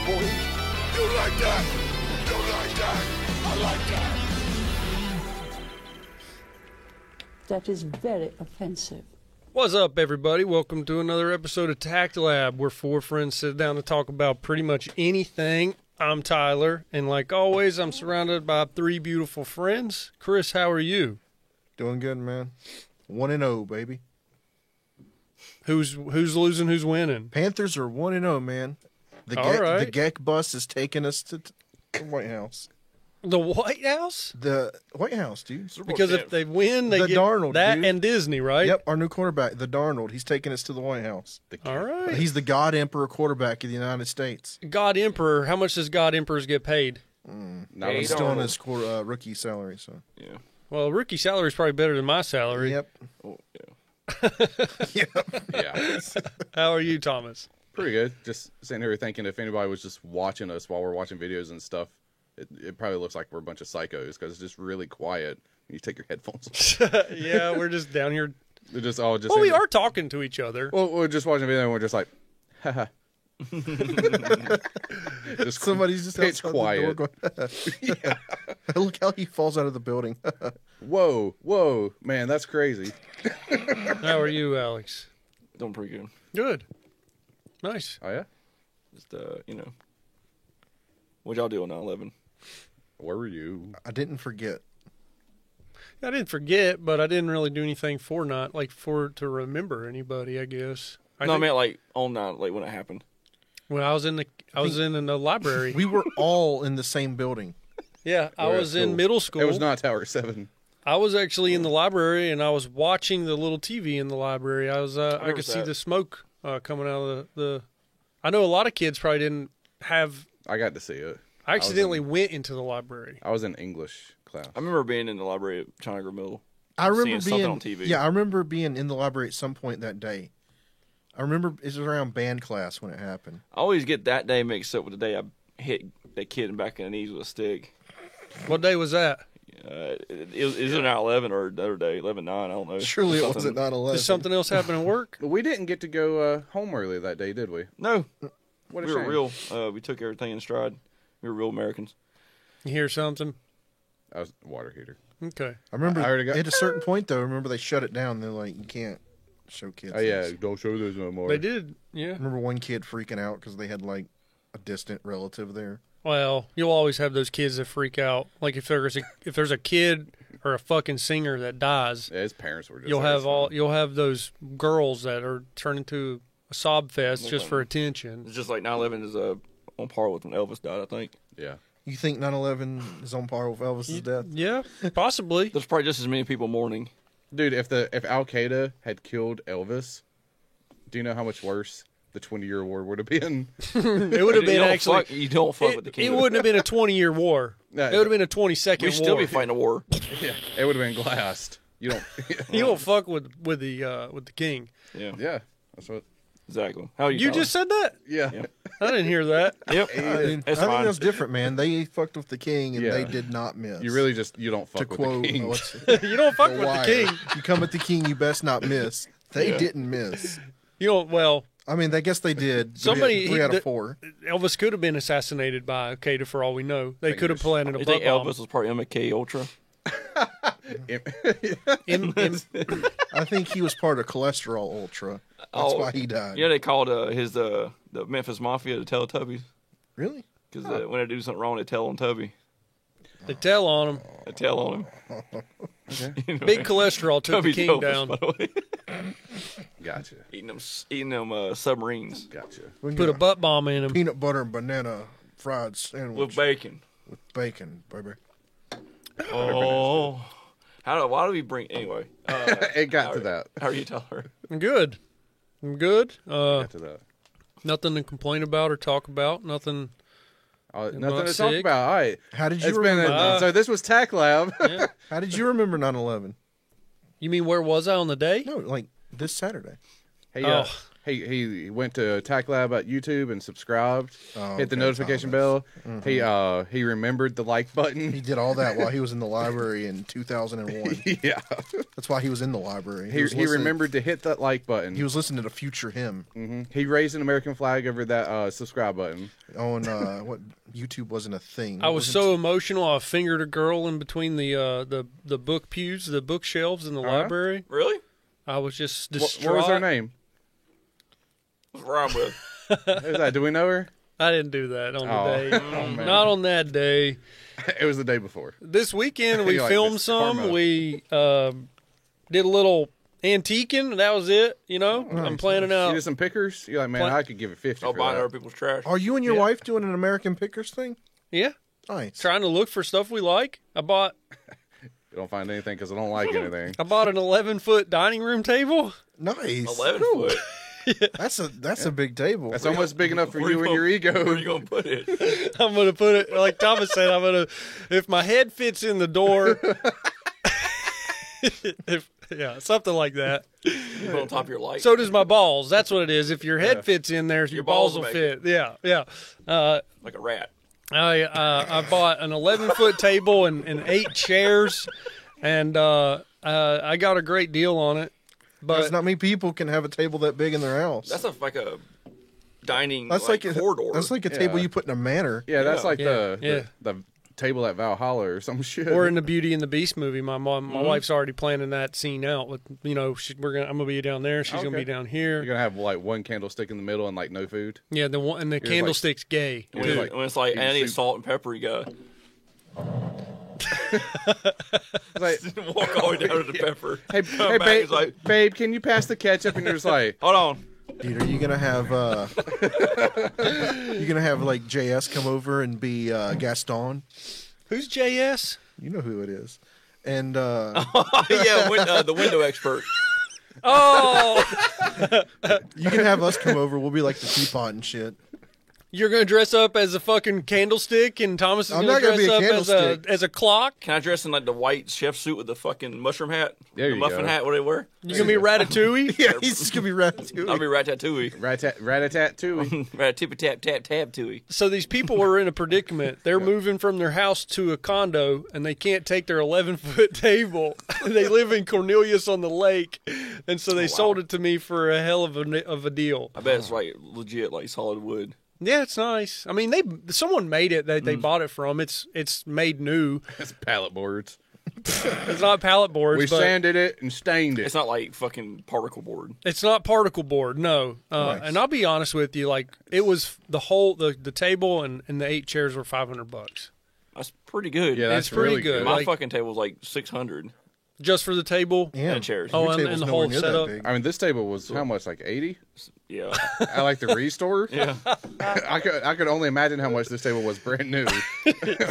boy. You like that? You like that? I like that. That is very offensive. What's up, everybody? Welcome to another episode of Tact Lab, where four friends sit down to talk about pretty much anything. I'm Tyler, and like always, I'm surrounded by three beautiful friends. Chris, how are you? Doing good, man. 1-0, baby. Who's losing? Who's winning? Panthers are 1-0, man. The Geck bus is taking us to the White House. The White House? The White House, dude. Because if they win, they get Darnold, that dude. and Disney, right? Yep, our new quarterback, the Darnold. He's taking us to the White House. All right. He's the God Emperor quarterback of the United States. God Emperor. How much does God Emperors get paid? He's still on his rookie salary, so. Yeah. Well, rookie salary is probably better than my salary. Yep. Oh, yeah. Yeah, How are you, Thomas? pretty good. Just sitting here thinking if anybody was just watching us while we're watching videos and stuff, it probably looks like we're a bunch of psychos because it's just really quiet. You take your headphones off. Yeah, we're just down here. They're just all just. Well, we are talking to each other. Well, we're just watching a video and we're just like, haha. Just Somebody's just pitch outside quiet. the door going, Look how he falls out of the building. Whoa, man, that's crazy. How are you, Alex? Doing pretty good. Good. Nice. Oh yeah, Just, what y'all do on 9/11? where were you? I didn't forget. I didn't forget, but I didn't really do anything to remember anybody, I guess. I meant like on 9, like when it happened. when I was in the library. We were all in the same building. Yeah, I was in middle school. It was not Tower 7. I was actually in the library, and I was watching the little TV in the library. I could see that. the smoke coming out of the. I know a lot of kids probably didn't have. I got to see it. I accidentally went into the library. I was in English class. I remember being in the library at China Middle. I remember Seeing something on TV. Yeah, I remember being in the library at some point that day. I remember it was around band class when it happened. I always get that day mixed up with the day I hit that kid in the back of the knees with a stick. What day was that? It was either 9/11 or the other day, 11/9. I don't know. Surely it Something- wasn't 9/11. Did something else happen at work? We didn't get to go home early that day, did we? No, What a we were shame. real. We took everything in stride. We were real Americans. You hear something? I was water heater. Okay. I remember I already got- at a certain point, though, remember they shut it down. They're like, you can't show kids Oh yeah, this. don't show this no more. They did, yeah. I remember one kid freaking out because they had like a distant relative there. Well, you'll always have those kids that freak out. Like if there's a kid or a fucking singer that dies, Yeah, his parents were just. you'll like, have those girls that are turned into a sob fest just for attention. It's just like 9/11 is on par with when Elvis died. I think Yeah. You think 9/11 is on par with Elvis's death? Yeah, possibly. there's probably just as many people mourning. Dude, if Al Qaeda had killed Elvis, do you know how much worse the 20-year war would have been? It would have been actually. You don't fuck with the king. It wouldn't have been a 20-year war. No, It would have been a 20-second war. We'd still be fighting a war. Yeah, it would have been glassed. You don't. You don't fuck with the king. Yeah, Yeah, that's what. exactly. How are you? You Tyler? just said that? Yeah. Yep. I didn't hear that. Yep. I think It's fine. that's different, man. They fucked with the king and Yeah. they did not miss. You really just you don't to fuck with quote the king. You don't fuck with the Wire, king. you come at the king, you best not miss. They Yeah. didn't miss. You don't. Well, I mean, I guess they did. Somebody- three out the- of 4. Elvis could have been assassinated by Al Qaeda for all we know. They could have Fingers. planted a You butt think bomb. Elvis was part of MK Ultra? I think he was part of Cholesterol Ultra. That's why he died. Yeah, they called the Memphis Mafia the Teletubbies Really? because when they do something wrong, they tell on Tubby. They tell on him. They tell on him. Big cholesterol took Tubby's the king Elvis, down. by the way. Gotcha. eating them submarines Gotcha. We can Put get a butt bomb in him. peanut butter and banana fried sandwich with bacon. with bacon, baby. Oh, why do we bring anyway? It got to that. How are you, Tyler? I'm good. I'm good. Got to that. Nothing to complain about or talk about. Nothing. Nothing not to talk sick? about. All right. How did you It's been remember? so this was Tac Lab. Yeah. How did you remember 9/11? You mean where was I on the day? No, like this Saturday. Hey, Oh, he went to Tack Lab at YouTube and subscribed, hit the okay, notification bell. He remembered the like button. He did all that while he was in the library in 2001. Yeah, That's why he was in the library. he was listening- remembered to hit that like button. He was listening to Future Hymn. He raised an American flag over that subscribe button. On what YouTube wasn't a thing. I was so emotional. I fingered a girl in between the book pews, the bookshelves in the library. Really? I was just What distraught. was her name? What's wrong with? Who's that? Do we know her? I didn't do that on Oh. the day. Oh, man. Not on that day. It was the day before. This weekend we You're like, filmed "This some. karma." We did a little antiquing. That was it. You know, I'm planning You out. did some pickers. You're like, man, I could give it 50 Oh, for buying that. other people's trash. Are you and your Yeah. wife doing an American Pickers thing? Yeah, Nice. trying to look for stuff we like. I bought You don't find anything because I don't like anything. an 11-foot dining room table. Nice. 11 Cool. foot. That's a big table. That's almost big enough for Where you and gonna- your ego. Where you gonna put it? I'm gonna put it like Thomas said. I'm gonna if my head fits in the door. Something like that. Put it on top of your light. So does my balls. That's what it is. If your head fits in there, your balls will will make fit. Yeah, yeah. like a rat. I bought an 11-foot table and 8 chairs, and I got a great deal on it. But There's not many people can have a table that big in their house. That's like a dining That's like a corridor. That's like a table Yeah. you put in a manor. Yeah, that's like Yeah, the table at Valhalla or some shit. or in the Beauty and the Beast movie, my wife's already planning that scene out. With I'm gonna be down there. She's gonna Okay. be down You're here. gonna have like one candlestick in the middle and like no food. Yeah, the one and the like- candlestick's gay. when, Dude, when it's like, eat and I need soup. salt and pepper, you gotta It's like, walk all the way down to the pepper. hey, Come hey back, babe, it's like, babe, can you pass the ketchup? And you're just like, hold on. Dude, are you gonna have you gonna have like JS come over and be Gaston? Who's JS? You know who it is. And Yeah, the window expert. Oh, you can have us come over. We'll be like the teapot and shit. you're gonna dress up as a fucking candlestick, and Thomas is I'm gonna not gonna dress be a up candlestick. as a clock. Can I dress in like the white chef suit with the fucking mushroom hat? There the you muffin go. hat, what do they wear? You're gonna be Ratatouille. Yeah, he's just gonna be Ratatouille. I'll be Ratatouille. rat-a-tat-too. Rat-tippy-tap-tap-tap-tooey. So these people are in a predicament. They're moving from their house to a condo, and they can't take their 11-foot table. They live in Cornelius on the lake, and so they sold it to me for a hell of a deal. I bet it's like legit, like solid wood. Yeah, it's nice. I mean, someone made it. They bought it from. It's made new. That's pallet boards. It's not pallet boards, We but sanded it and stained it. It's not like fucking particle board. it's not particle board. No. Nice. And I'll be honest with you, like it was the table and the 8 chairs were $500 That's pretty good. Yeah, that's it's pretty really good. My Like, fucking table's like 600. just for the table. Yeah. And chairs. Oh, Your and table's the nowhere whole near that setup. big. I mean, this table was how much? Like 80? Yeah. I like the restore. Yeah. I could only imagine how much this table was brand new.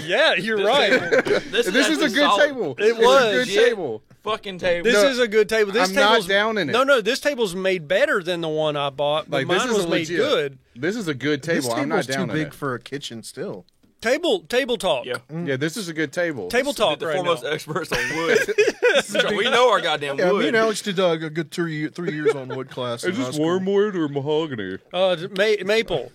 Yeah, you're right. This This is a actually good solid. table. It It's was. a good Legit. table. Fucking table. This No, is a good table. This I'm not table's down in it. No, this table's made better than the one I bought. But Like mine this is was a made legit. good. This is a good This table. I'm not table's too down in big it. for a kitchen still. Table talk. Yeah. Yeah, this is a good table. Table talk The right foremost now. experts on wood. We know our goddamn Yeah, wood. me and Alex did a good 3 years on wood class. in high school. wood or mahogany? Maple.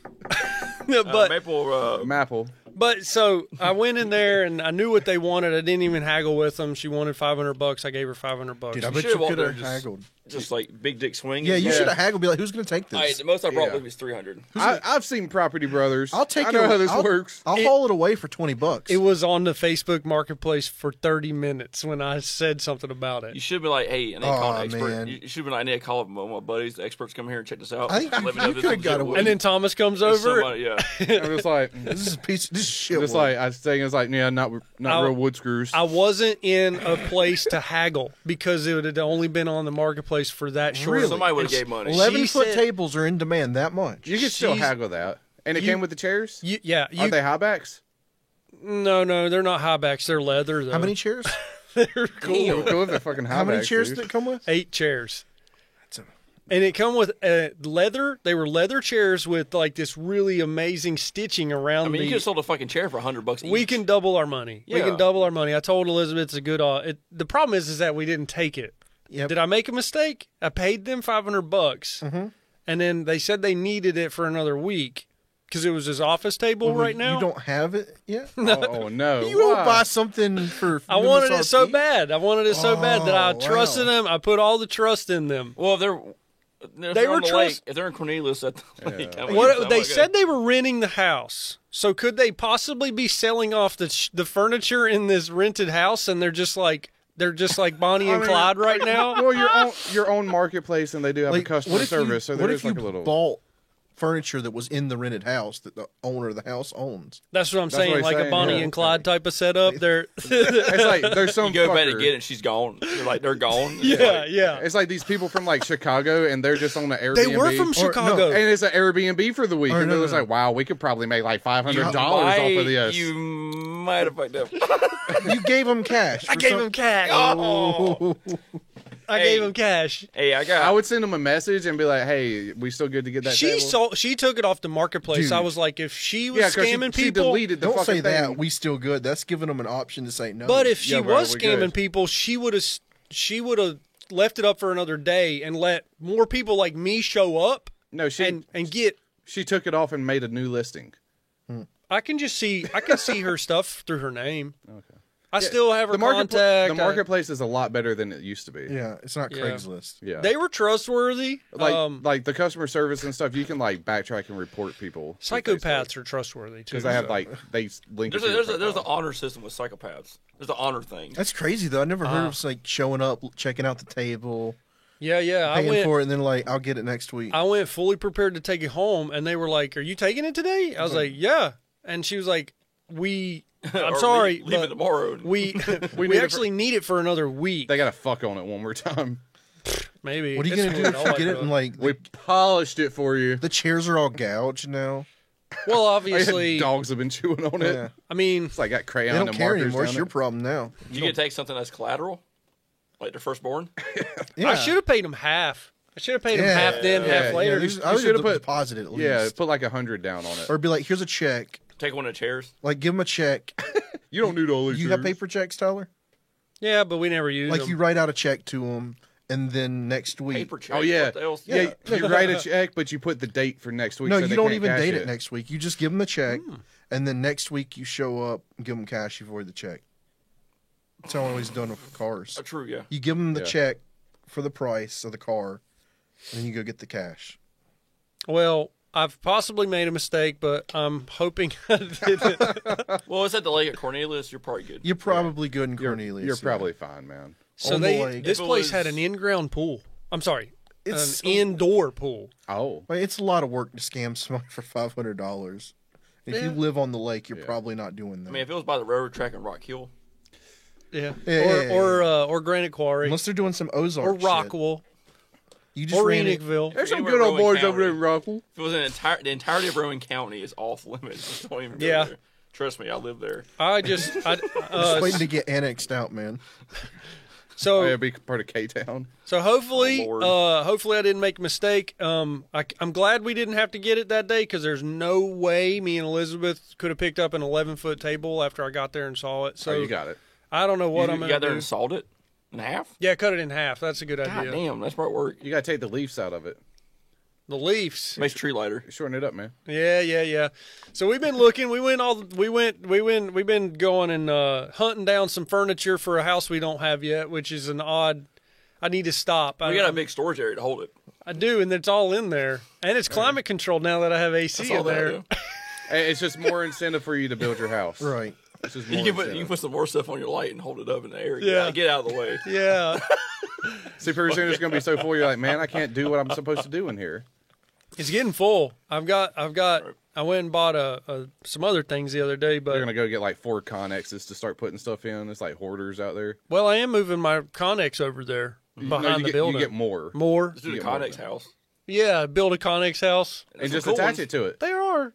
but Maple. Maple. But so I went in there and I knew what they wanted. I didn't even haggle with them. She wanted $500. I gave her $500. Dude, I You bet should've you walked could there have and just- haggled. Just like big dick swing. Yeah, you Yeah. should have haggled. Be like, who's going to take All right, this? the most I brought Yeah. with was 300. I've seen Property Brothers. I'll take I it. know how this I'll, works. I'll haul it away for $20. It was on the Facebook Marketplace for 30 minutes when I said something about You it. should be like, hey, I need to call an Aw, expert. man. You should be like, I need to call one of my buddies. The experts come here and check this out. I think Let me know you if this could've is got legit away. wood. And then Thomas comes There's over. somebody- yeah. I'm just like, This is a piece. This is shit. just wood. like I was saying, it's like, yeah, not I'll- real wood screws. I wasn't in a place to haggle because it had only been on the marketplace for that short. Really? Somebody would have It's- gave money. 11-foot said- tables are in demand that much. You can still she's- haggle that. And it you- came with the chairs? Yeah, Are they high backs? no, they're not high backs. They're leather though. How many chairs? They're cool. Cool if they're fucking high How many backs, chairs dude. did it come with? 8 chairs. That's a- And it come with leather. They were leather chairs with like this really amazing stitching around I mean, you the. could have sold a fucking chair for $100 each. We can double our money. We Yeah. can double our money. I told Elizabeth it's a good. The problem is that we didn't take it. Yep. Did I make a mistake? I paid them $500, and then they said they needed it for another week because it was his office table right now. You don't have it yet? Oh no! You don't Why? buy something for I wanted it so MSRP? bad. I wanted it so bad that I Oh, trusted wow. them. I put all the trust in them. Well, if they're They were on the trust- lake, if they're in Cornelius at the lake, I mean, What I'm they like, said they were renting the house. So could they possibly be selling off the furniture in this rented house, and they're just like Bonnie and mean, Clyde right now? Well, your own marketplace, and they do have a Like, customer what if service, so what there if is like you a little. bought furniture that was in the rented house that the owner of the house owns? That's what I'm That's saying, what he's like a saying, Bonnie yeah. and Clyde type of setup. They're It's like there's some You go back to fucker- get it, she's gone. You're like, they're gone. yeah, yeah. It's like these people from like Chicago, and they're just on the Airbnb. They were from Or- Chicago. and it's an Airbnb for the week, Or and no, they're no, just no. like, "Wow, we could probably make like $500 You off might- of this." You might have fucked up. You gave them cash. I gave him cash. Oh. I gave him cash. Hey, I would send them a message and be like, "Hey, we still good to get that?" table? She took it off the marketplace. Dude. I was like, if she was Yeah, 'cause scamming she people, deleted the Don't fucking say that. thing. We still good. That's giving them an option to say no. but if she Yeah, bro, was we're scamming good. people, she would have left it up for another day and let more people like me show up No, she and get. she took it off and made a new listing. I can see her stuff through her name. Okay. I still have her The contact. the marketplace is a lot better than it used to be. yeah, it's not Yeah. Craigslist. Yeah. They were trustworthy. like the customer service and stuff, you can like backtrack and report people. Psychopaths are trustworthy too. because they have like they link. it to your there's an profile. honor system with psychopaths. There's the honor thing. That's crazy though. I never heard of like showing up, checking out the table, yeah. paying for it, and then like I'll get it next week. I went fully prepared to take it home, and they were like, "Are you taking it today?" I was like, "Yeah," and she was like, I'm Or sorry, leave it but tomorrow. we We we need it actually need it for another week. They got to fuck on it one more time. Maybe. What are you It's gonna do fine. if I'll you wipe get it up. and like We polished it for you. the chairs are all gouged now? Well, I obviously, had dogs have been chewing on it. Yeah. I mean, It's like got crayon They don't and care markers anymore. down It's it. your problem now. You can take something that's collateral, like their firstborn. Yeah. I should have paid him half. I should have paid him Yeah. half then, Yeah, half later. yeah, I would should've have put- deposit at least. Yeah, put like 100 down on it. Or be like, here's a check. Take one of the chairs. Like, give them a check. You don't need all these. You have chairs. paper checks, Tyler? Yeah, but we never used Like, them. you write out a check to them, and then next week. Paper check. Oh yeah, What the else? yeah. You write a check, but you put the date for next week. No, so you they don't can't even cash date it next week. You just give them the check, and then next week you show up and give them cash. You void the check. That's how I always done it for cars. Oh, true. Yeah. You give them the Yeah. check for the price of the car, and then you go get the cash. Well, I've possibly made a mistake, but I'm hoping I didn't. Well, it's at the lake at Cornelius. You're probably good. You're probably good in You're, Cornelius. you're yeah. probably fine, man. So On the lake. this If it place had was- an in-ground pool. I'm sorry, It's an indoor pool. Oh, Like, it's a lot of work to scam somebody for $500. If you Yeah. live on the lake, you're Yeah. probably not doing that. I mean, if it was by the railroad track in Rock Hill, Yeah, Yeah, or Granite Quarry, Unless they're doing some Ozark or shit. Rockwell, You just or ran it. Enochville. there's some Anywhere good old Rowan boys over there in County. Rockville. if it was the entirety of Rowan County is off limits. Just don't even go Yeah. there. Trust me, I live there. Just waiting to get annexed out, man. so Oh, yeah, be part of K Town. So hopefully, Oh, Lord. hopefully I didn't make a mistake. I'm glad we didn't have to get it that day because there's no way me and Elizabeth could have picked up an 11-foot table after I got there and saw it. So Oh, you got it. I don't know what I'm You gonna got there do. and sawed it in half. Yeah, cut it in half. That's a good God idea. damn, that's part work. You got to take the leaves out of it. The Leafs. Makes a tree lighter. Shorten it up, man. Yeah. So we've been looking. We've been going and hunting down some furniture for a house we don't have yet, which is an odd. I need to stop. We got a big storage area to hold it. I do, and it's all in there, and it's climate controlled now that I have AC That's in all that. there. Yeah. Hey, it's just more incentive for you to build your house. Right. It's just more You can incentive. put some more stuff on your light and hold it up in the air. Yeah. Get out of the way. Yeah. See, pretty soon it's gonna be so full. You're like, man, I can't do what I'm supposed to do in here. It's getting full. I went and bought some other things the other day, They're but gonna go get like 4 Connexes to start putting stuff in. It's like hoarders out there. well, I am moving my Connex over there behind No, you the get, building. You get more, More. Let's do the You get more Connex than house. Yeah, build a Connex house. and Some just cool attach ones. it to it. There are.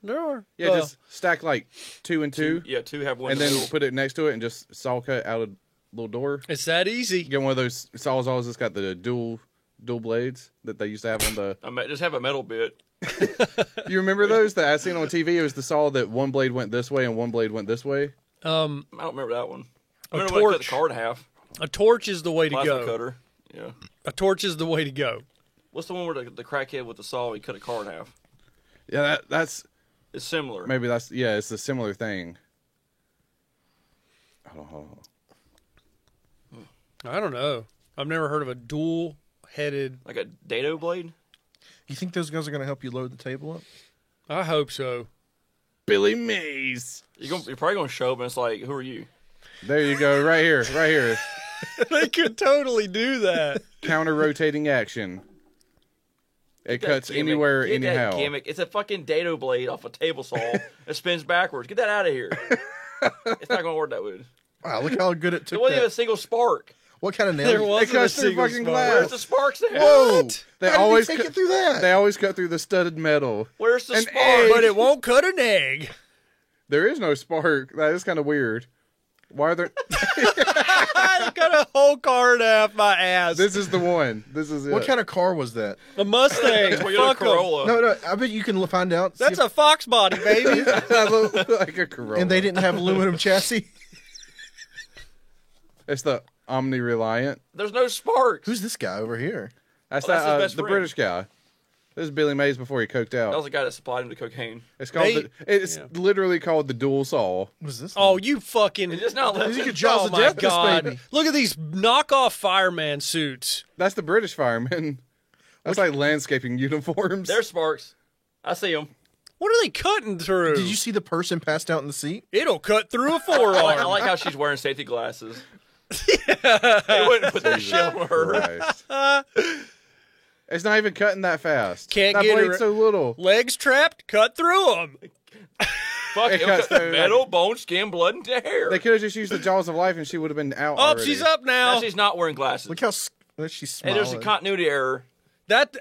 Yeah, just stack like 2 and 2, Yeah, two have one. and in the then middle. put it next to it, and just saw cut out a little door. It's that easy. Get one of those sawzalls that's got the dual blades that they used to have on the. Just have a metal bit. You remember those that I seen on TV? It was the saw that one blade went this way and one blade went this way. I don't remember that one. I A remember when I cut the torch. car in half. A torch is the way to Plasma go. cutter. Yeah. A torch is the way to go. What's the one where the crackhead with the saw, he cut a car in half? Yeah, that's It's similar. maybe it's a similar thing. I don't know. I don't know. I've never heard of a dual-headed. Like a dado blade? You think those guys are going to help you load the table up? I hope so. Billy Mays. You're probably going to show up and it's like, who are you? There you go, right here. They could totally do that. Counter rotating action. It cuts That gimmick. anywhere, Get that anyhow. gimmick. It's a fucking dado blade off a table saw that spins backwards. Get that out of here. It's not going to work that way. Wow, look how good it There took wasn't even a that. single spark. What kind of nail? There you- wasn't cuts a through single fucking spark. glass. Where's the sparks at? Whoa! They How did always take cut, it through that? They always cut through the studded metal. Where's the An spark? egg. But it won't cut an egg. There is no spark. That is kind of weird. Why are there? I cut a whole car in half my ass. This is the one. This is it. What kind of car was that? A Mustang. Toyota Fuck 'em. Corolla. No, I bet you can find out. see That's if- a Fox body, baby. That looked like a Corolla. and they didn't have aluminum chassis. It's the Omni Reliant. There's no sparks. Who's this guy over here? That's Oh, that's his best the friend. British guy. This is Billy Mays before he coked That was out. the guy that supplied him the cocaine. It's called. They- It's yeah. literally called the dual saw. What's this? Oh, you fucking. It's just not You legit. could Jaws Oh of my Death, this god! baby. Look at these knockoff fireman suits. That's the British fireman. That's like landscaping uniforms. There's sparks. I see them. What are they cutting through? Did you see the person passed out in the seat? It'll cut through a I forearm. like how she's wearing safety glasses. They wouldn't put that shit on her. Christ. It's not even cutting that fast. Can't that get blade's her- so little. Legs trapped, cut through them. Fuck, It it cuts cut through, metal, bone, skin, blood, and hair. They could have just used the jaws of life, and she would have been out. Oh, already. she's up now. Now she's not wearing glasses. Look how she's Hey, smiling. there's a continuity error.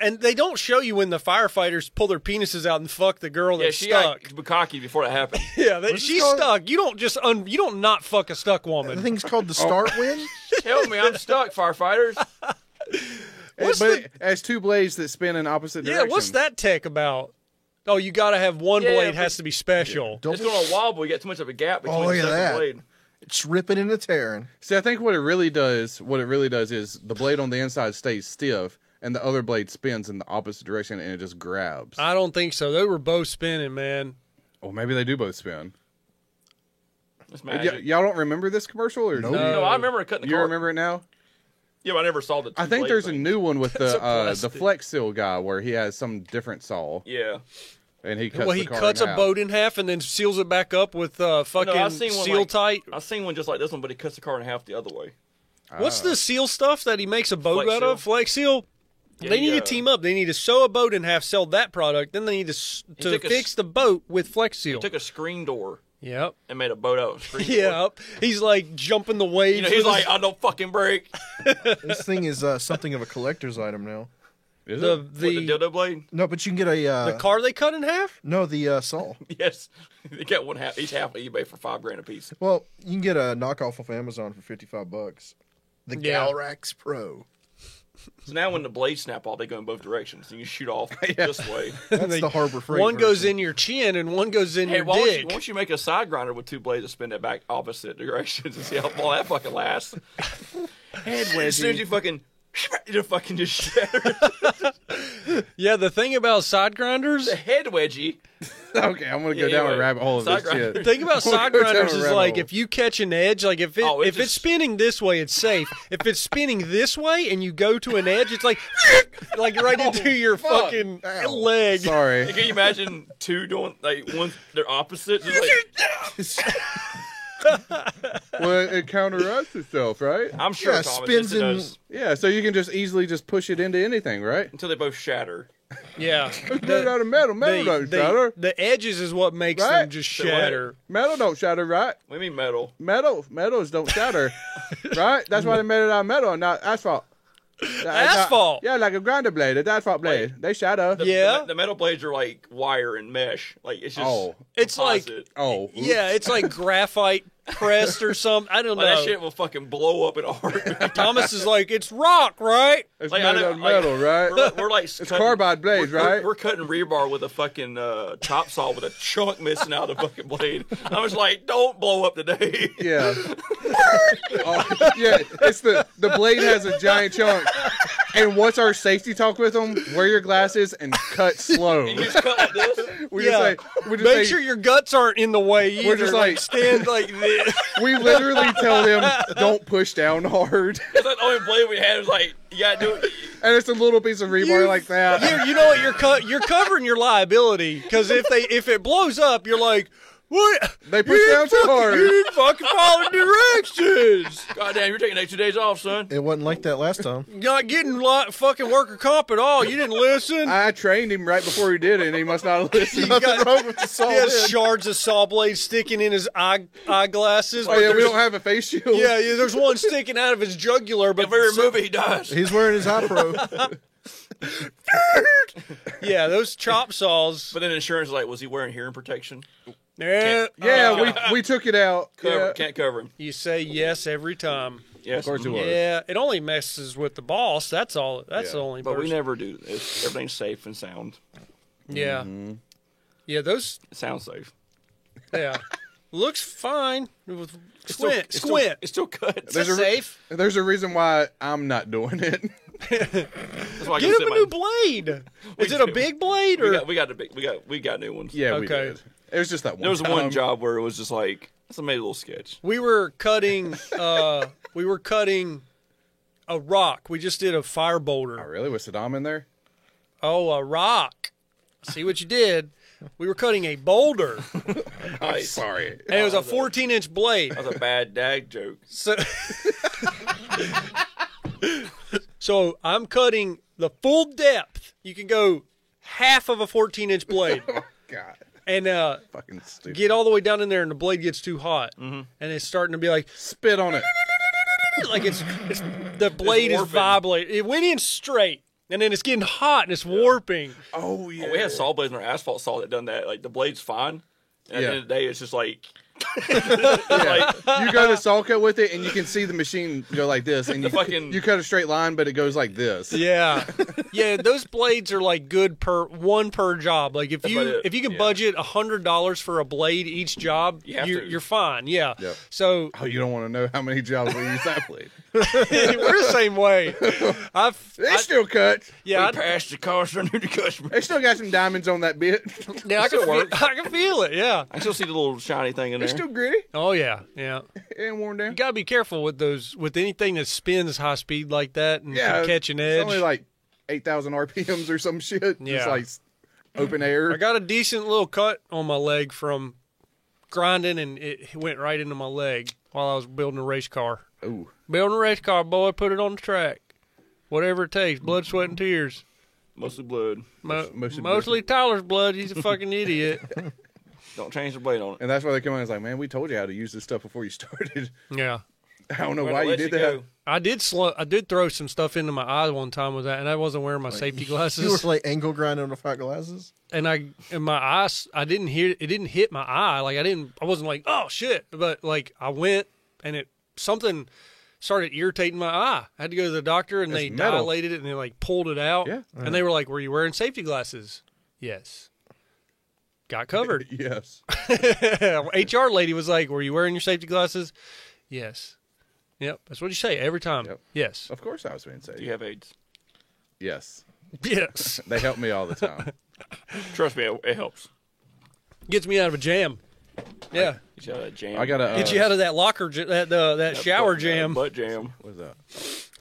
And they don't show you when the firefighters pull their penises out and fuck the girl Yeah, that's she stuck. got bukkake before that happened. Yeah, What's she's it called? stuck. You don't just you don't not fuck a stuck The woman. thing's called the start win. Tell me I'm stuck, firefighters. What's but the- it has two blades that spin in opposite Yeah, directions. what's that tech about? Oh, you got to have one Yeah, blade but- has to be special. Don't It's going to wobble. You got too much of a gap between Oh, look the at second that. blade. It's ripping and it's tearing. See, I think what it really does is the blade on the inside stays stiff, and the other blade spins in the opposite direction, and it just grabs. I don't think so. They were both spinning, man. Or maybe they do both spin. It's Y- magic. y'all don't remember this commercial, or Nope. No, I remember cutting the You car. remember it now? Yeah, but I never saw the. I think there's a new one with That's a the plastic. Flex Seal guy where he has some different saw, Yeah. and he cuts Well, the he car cuts in a half. boat in half and then seals it back up with fucking I've seen one seal like- tight. I've seen one just like this one, but he cuts the car in half the other way. What's the seal stuff that he makes a boat Flex out Seal. of? Flex Seal. Yeah, They need he, to team up. They need to sew a boat in half, sell that product. Then they need to took a fix the boat with Flex Seal. Took a screen door Yep. and made a boat out of a screen door. Yep. He's like jumping the waves. You know, he's with like, his- I don't fucking break. This thing is something of a collector's item now. Is the it? With the the dildo blade? No, but you can get a the car they cut in half. no the saw. Yes. They got one half, each half on eBay for $5,000 a piece. Well, you can get a knockoff off Amazon for $55. The Yeah. Galrax Pro. So now when the blades snap off, they go in both directions. You can shoot off this way. That's They- the Harbor Freight. One goes version. in your chin and one goes in Hey, your why dick. don't you make a side grinder with two blades that spin that back opposite directions and see how long that fucking lasts? Head As soon as you fucking, you fucking just shatter Yeah, the thing about side grinders. the head wedgie. Okay, I'm gonna go Yeah, down anyway, a rabbit hole of side this grinder. shit. The thing about side Go down grinders a is rabbit like hole. if you catch an edge, like if Oh, it it's just- spinning this way, it's safe. If it's spinning this way and you go to an edge, it's like right into your fucking Ow. leg. Sorry. Can you imagine two doing like one? They're opposite. Just like, Well, it counteracts itself, right? I'm sure Yeah, Thomas, spins yes, it in- does. Yeah, so you can just easily just push it into anything, right? Until they both shatter. Yeah, It's made out of metal. Metal don't shatter. the edges is what makes Right? them just So what? shatter. Metal don't shatter, right? What do you mean metal? Metals don't shatter, right? That's why they made it out of metal, not asphalt. Asphalt? Yeah, like a grinder blade, an asphalt blade. They shatter. Yeah. The metal blades are like wire and mesh. Like it's just. Oh. It's like composite. Oh, oops. yeah, it's like graphite pressed or something. I don't Like, know. that shit will fucking blow up in a heartbeat. Thomas is like, it's rock, right? It's Like, made I know- out of metal, right? We're like It's carbide blades, right? We're cutting rebar with a fucking chop saw with a chunk missing out of the fucking blade. I was like, don't blow up today. Yeah. Oh, yeah, it's the blade has a giant chunk. And what's our safety talk with them? Wear your glasses and cut slow. You just cut like this. We Yeah. just say, Make sure your guts aren't in the way either. We're just like- stand like this. we literally tell them, don't push down hard. It's like the only blade we had was like, you gotta do it. And it's a little piece of rebar like that. You know what? You're covering your liability because if it blows up, you're like, what? They push down too hard. You didn't fucking follow directions. Goddamn, you're taking extra days off, son. It wasn't like that last time. You're not getting fucking worker comp at all. You didn't listen. I trained him right before he did it, and he must not have listened. Nothing wrong with the saw. He has shards of saw blade sticking in his eyeglasses. Oh, yeah, we don't have a face shield. Yeah, there's one sticking out of his jugular, but If we remove it, he dies. He's wearing his eye pro. yeah, those chop saws. But then insurance is like, was he wearing hearing protection? Yeah, Yeah, we took it out. Cover, Yeah. Can't cover him. you say yes every time. Yes, Of course it was. Yeah, it only messes with the boss. That's all. That's the only. But we person. never do this. Everything's safe and sound. Yeah, yeah. Those. It sounds safe. Yeah, looks fine. With It's still- squint, it's squint. Still, it's still cuts. That's a- safe. There's a reason why I'm not doing it. That's why I Get can him a sit new blade. Is it a do. big blade or? we got new ones. Yeah, we Okay. did. It was just that one There was time. one job where it was just like, let's make a little sketch. We were cutting. We were cutting a rock. We just did a fire Oh, boulder. really? Was Saddam in there? Oh, a rock. See what you did? We were cutting a boulder, Nice. Sorry. and it was a 14-inch blade. That was a bad dag joke. So, so I'm cutting the full depth. You can go half of a 14-inch blade, God. and Fucking stupid. get all the way down in there, and the blade gets too hot, and it's starting to be like Spit on it. it's the blade is warping. vibrating. It went in straight, and then it's getting hot and it's warping. Oh, yeah. We had saw blades in our asphalt saw that done that. Like the blade's fine. And at the Yeah. end of the day, it's just like, You go to saw cut with it, and you can see the machine go like this, and you cut a straight line, but it goes like this. Yeah, yeah. Those blades are like good one per job. Like if about you it. if you can budget $100 for a blade each job, You have you're, to. you're fine. Yeah. Yep. So Oh, you don't want to know how many jobs we use that blade. we're the same way. They still cut. Yeah, we passed the cost on the customer. They still got some diamonds on that bit. yeah. I still can works. I can feel it. Yeah. I still see the little shiny thing in They're there. still gritty. Oh yeah, yeah. It ain't worn down. You gotta be careful with those, with anything that spins high speed like that and can catch an edge. It's only like 8,000 RPMs or some shit. Yeah. Just like open air. I got a decent little cut on my leg from grinding, and it went right into my leg while I was building a race car. Ooh. Building a race car, boy, put it on the track. Whatever it takes, blood, sweat, and tears. Mostly blood. Mostly Tyler's blood. He's a fucking idiot. Don't change the blade on it. And that's why they come in and it's like, man, we told you how to use this stuff before you started. Yeah. I don't know We're why gonna you let did go. that. I did throw some stuff into my eye one time with that, and I wasn't wearing my safety You were glasses. like angle grinding on the fat glasses. And my eyes, I didn't hear it. Didn't hit my eye. Like I wasn't like, oh shit. But like I went, and something started irritating my eye. I had to go to the doctor, and It's they metal. dilated it, and they like pulled it out. Yeah. And they were like, "Were you wearing safety glasses?" Yes. Got covered. Yes. HR lady was like, "Were you wearing your safety glasses?" Yes. Yep. That's what you say every time. Yep. Yes. Of course I was being safe. Do you have AIDS? Yes. Yes. They help me all the time. Trust me, it helps. Gets me out of a jam. Yeah. Get you out of that jam. I got a. Get you out of that locker, that shower jam. Butt jam. What's that?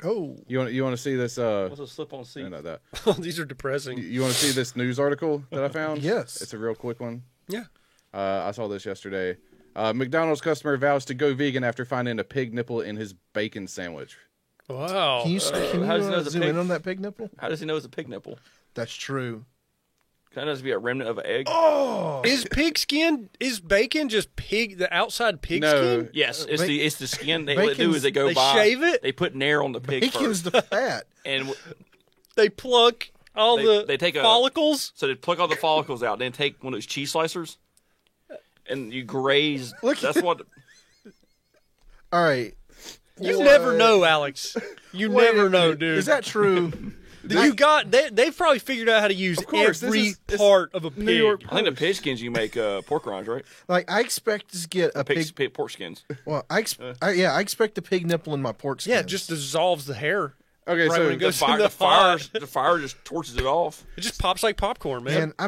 Oh, You want to see this? What's a slip-on seat? No, not that. These are depressing. You want to see this news article that I found? Yes. It's a real quick one. Yeah. I saw this yesterday. McDonald's customer vows to go vegan after finding a pig nipple in his bacon sandwich. Wow. can you, how does it know it's a zoom pig? in on that pig nipple? How does he know it's a pig nipple? That's true. Kind of has to be a remnant of an egg. Is pig skin? Is bacon just pig? The outside pig No. skin? Yes, it's the skin. What they do bacon's- is they go they by. shave it? They put nair on the pig Bacon's first, the fat. and They pluck all They take a- follicles. so they pluck all the follicles out. Then take one of those cheese slicers, and you graze. That's what. All right. You What? never know, Alex. You Wait a never know, minute. dude. Is that true? They've probably figured out how to use course, every this is part of a pig. New York I think the pig skins you make pork rinds, right? Like I expect to get a pig. Pig pork skins. Well, I expect the pig nipple in my pork skin. Yeah, it just dissolves the hair. Okay, Right so when it goes in The the fire pot. the fire just torches it off. It just pops like popcorn, man. Man, I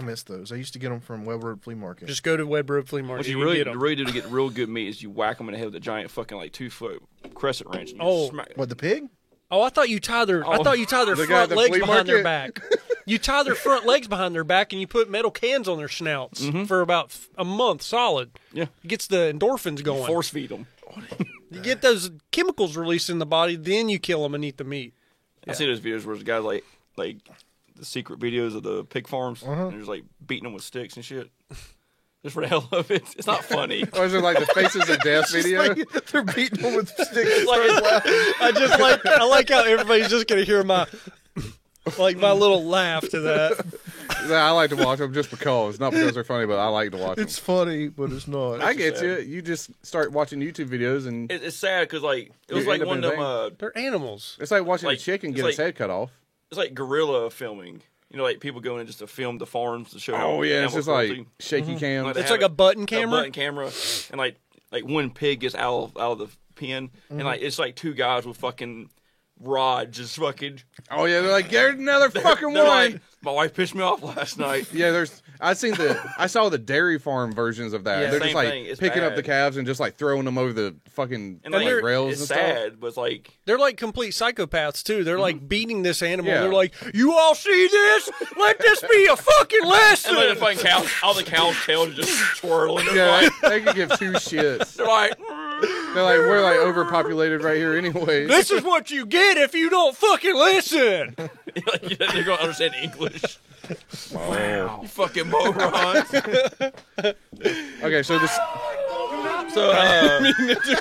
miss those. I used to get them from Web Road Flea Market. Just go to Web Road Flea Market. What you and really get 'em. really do to get real good meat is you whack them in the head with a giant fucking like 2-foot crescent wrench. And you Oh. smack. What, the pig? Oh, I thought you tie their. I thought you tie their The guy front at the legs flea behind their market? back. You tie their front legs behind their back, and you put metal cans on their snouts for about a month solid. Yeah. It gets the endorphins going. Force feed them. You get those chemicals released in the body, then you kill them and eat the meat. I see those videos where there's guys like the secret videos of the pig farms, Uh-huh. and they're just like beating them with sticks and shit. Just for the hell of it. It's not funny. or is it like the Faces of Death video? Like, they're beating them with sticks. I like how everybody's just gonna hear my little laugh to that. I like to watch them just because, not because they're funny, but I like to watch them. It's funny, but it's not. I get you. You just start watching YouTube videos, and It's sad because like it was You like end up one in of a them. They're animals. it's like watching Like, a chicken it's get his like- head cut off. It's like guerrilla filming. You know, like people going in just to film the farms to show. Oh yeah, it's animal just like cruelty. shaky cam. Like they It's have like a button a camera. button camera, and like one pig gets out of the pen, and like it's like two guys with fucking rods just fucking. Oh yeah, they're like, there's another fucking They're one. like, my wife pissed me off last night. Yeah, I saw the dairy farm versions of that. Yeah, They're same just like thing. It's picking up bad. the calves and just like throwing them over the fucking And like, like, rails it's and stuff. sad, but it's like They're like complete psychopaths too. They're like beating this animal. Yeah. They're like, "You all see this? Let this be a fucking lesson." and like the fucking cows, all the cows' tails are just swirling. They're Yeah, like, they could give two shits. they're like, They're like, we're like overpopulated right here anyway. This is what you get if you don't fucking listen. like, they're gonna understand English. Wow, you fucking morons. Okay, so this. So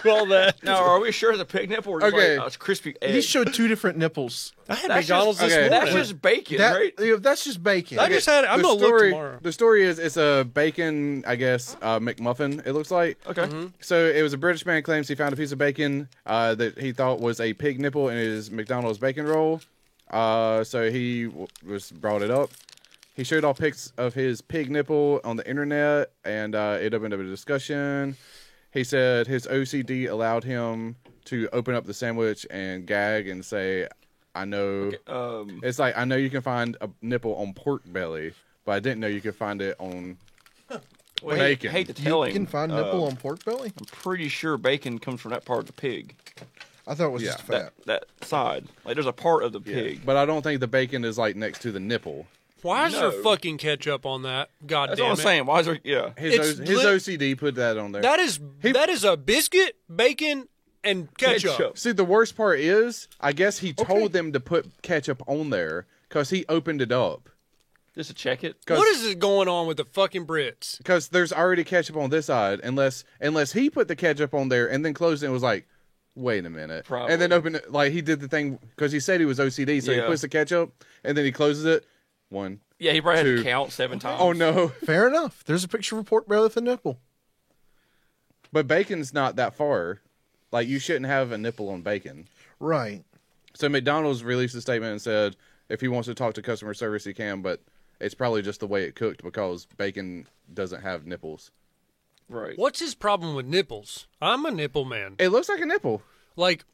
Do all that. now, are we sure it's a pig nipple or just Okay. like a crispy egg? He showed two different nipples. I had That's McDonald's just, this okay, morning. That's just bacon, That, right? that's just bacon. I just had. I'm the gonna look story, tomorrow. the story is it's a bacon, I guess, McMuffin. It looks like. Okay. So it was a British man claims he found a piece of bacon that he thought was a pig nipple in his McDonald's bacon roll. So he was brought it up. He showed all pics of his pig nipple on the internet, and it opened up a discussion. He said his OCD allowed him to open up the sandwich and gag and say, "I know." It's like, I know you can find a nipple on pork belly, but I didn't know you could find it on Well, bacon. I hate to you tell him. can find nipple on pork belly? I'm pretty sure bacon comes from that part of the pig. I thought it was Yeah. just fat. That side. Like there's a part of the pig. But I don't think the bacon is like next to the nipple. Why is there No. fucking ketchup on that? God That's damn what I'm it! saying. Why is there? Yeah. His It's lit- OCD put that on there. That is a biscuit, bacon, and ketchup. See, the worst part is, I guess he told them to put ketchup on there because he opened it up. Just to check it. What is it going on with the fucking Brits? Because there's already ketchup on this side, unless he put the ketchup on there and then closed it and was like, wait a minute. Probably. And then opened it, like he did the thing, because he said he was OCD, so he Yeah. puts the ketchup and then he closes it. 1. Yeah, he probably had Two. to count 7 times. Oh no. Fair enough. There's a picture of a pork belly with a nipple. But bacon's not that far. Like, you shouldn't have a nipple on bacon. Right. So McDonald's released a statement and said if he wants to talk to customer service, he can, but it's probably just the way it cooked because bacon doesn't have nipples. Right. What's his problem with nipples? I'm a nipple man. It looks like a nipple. Like,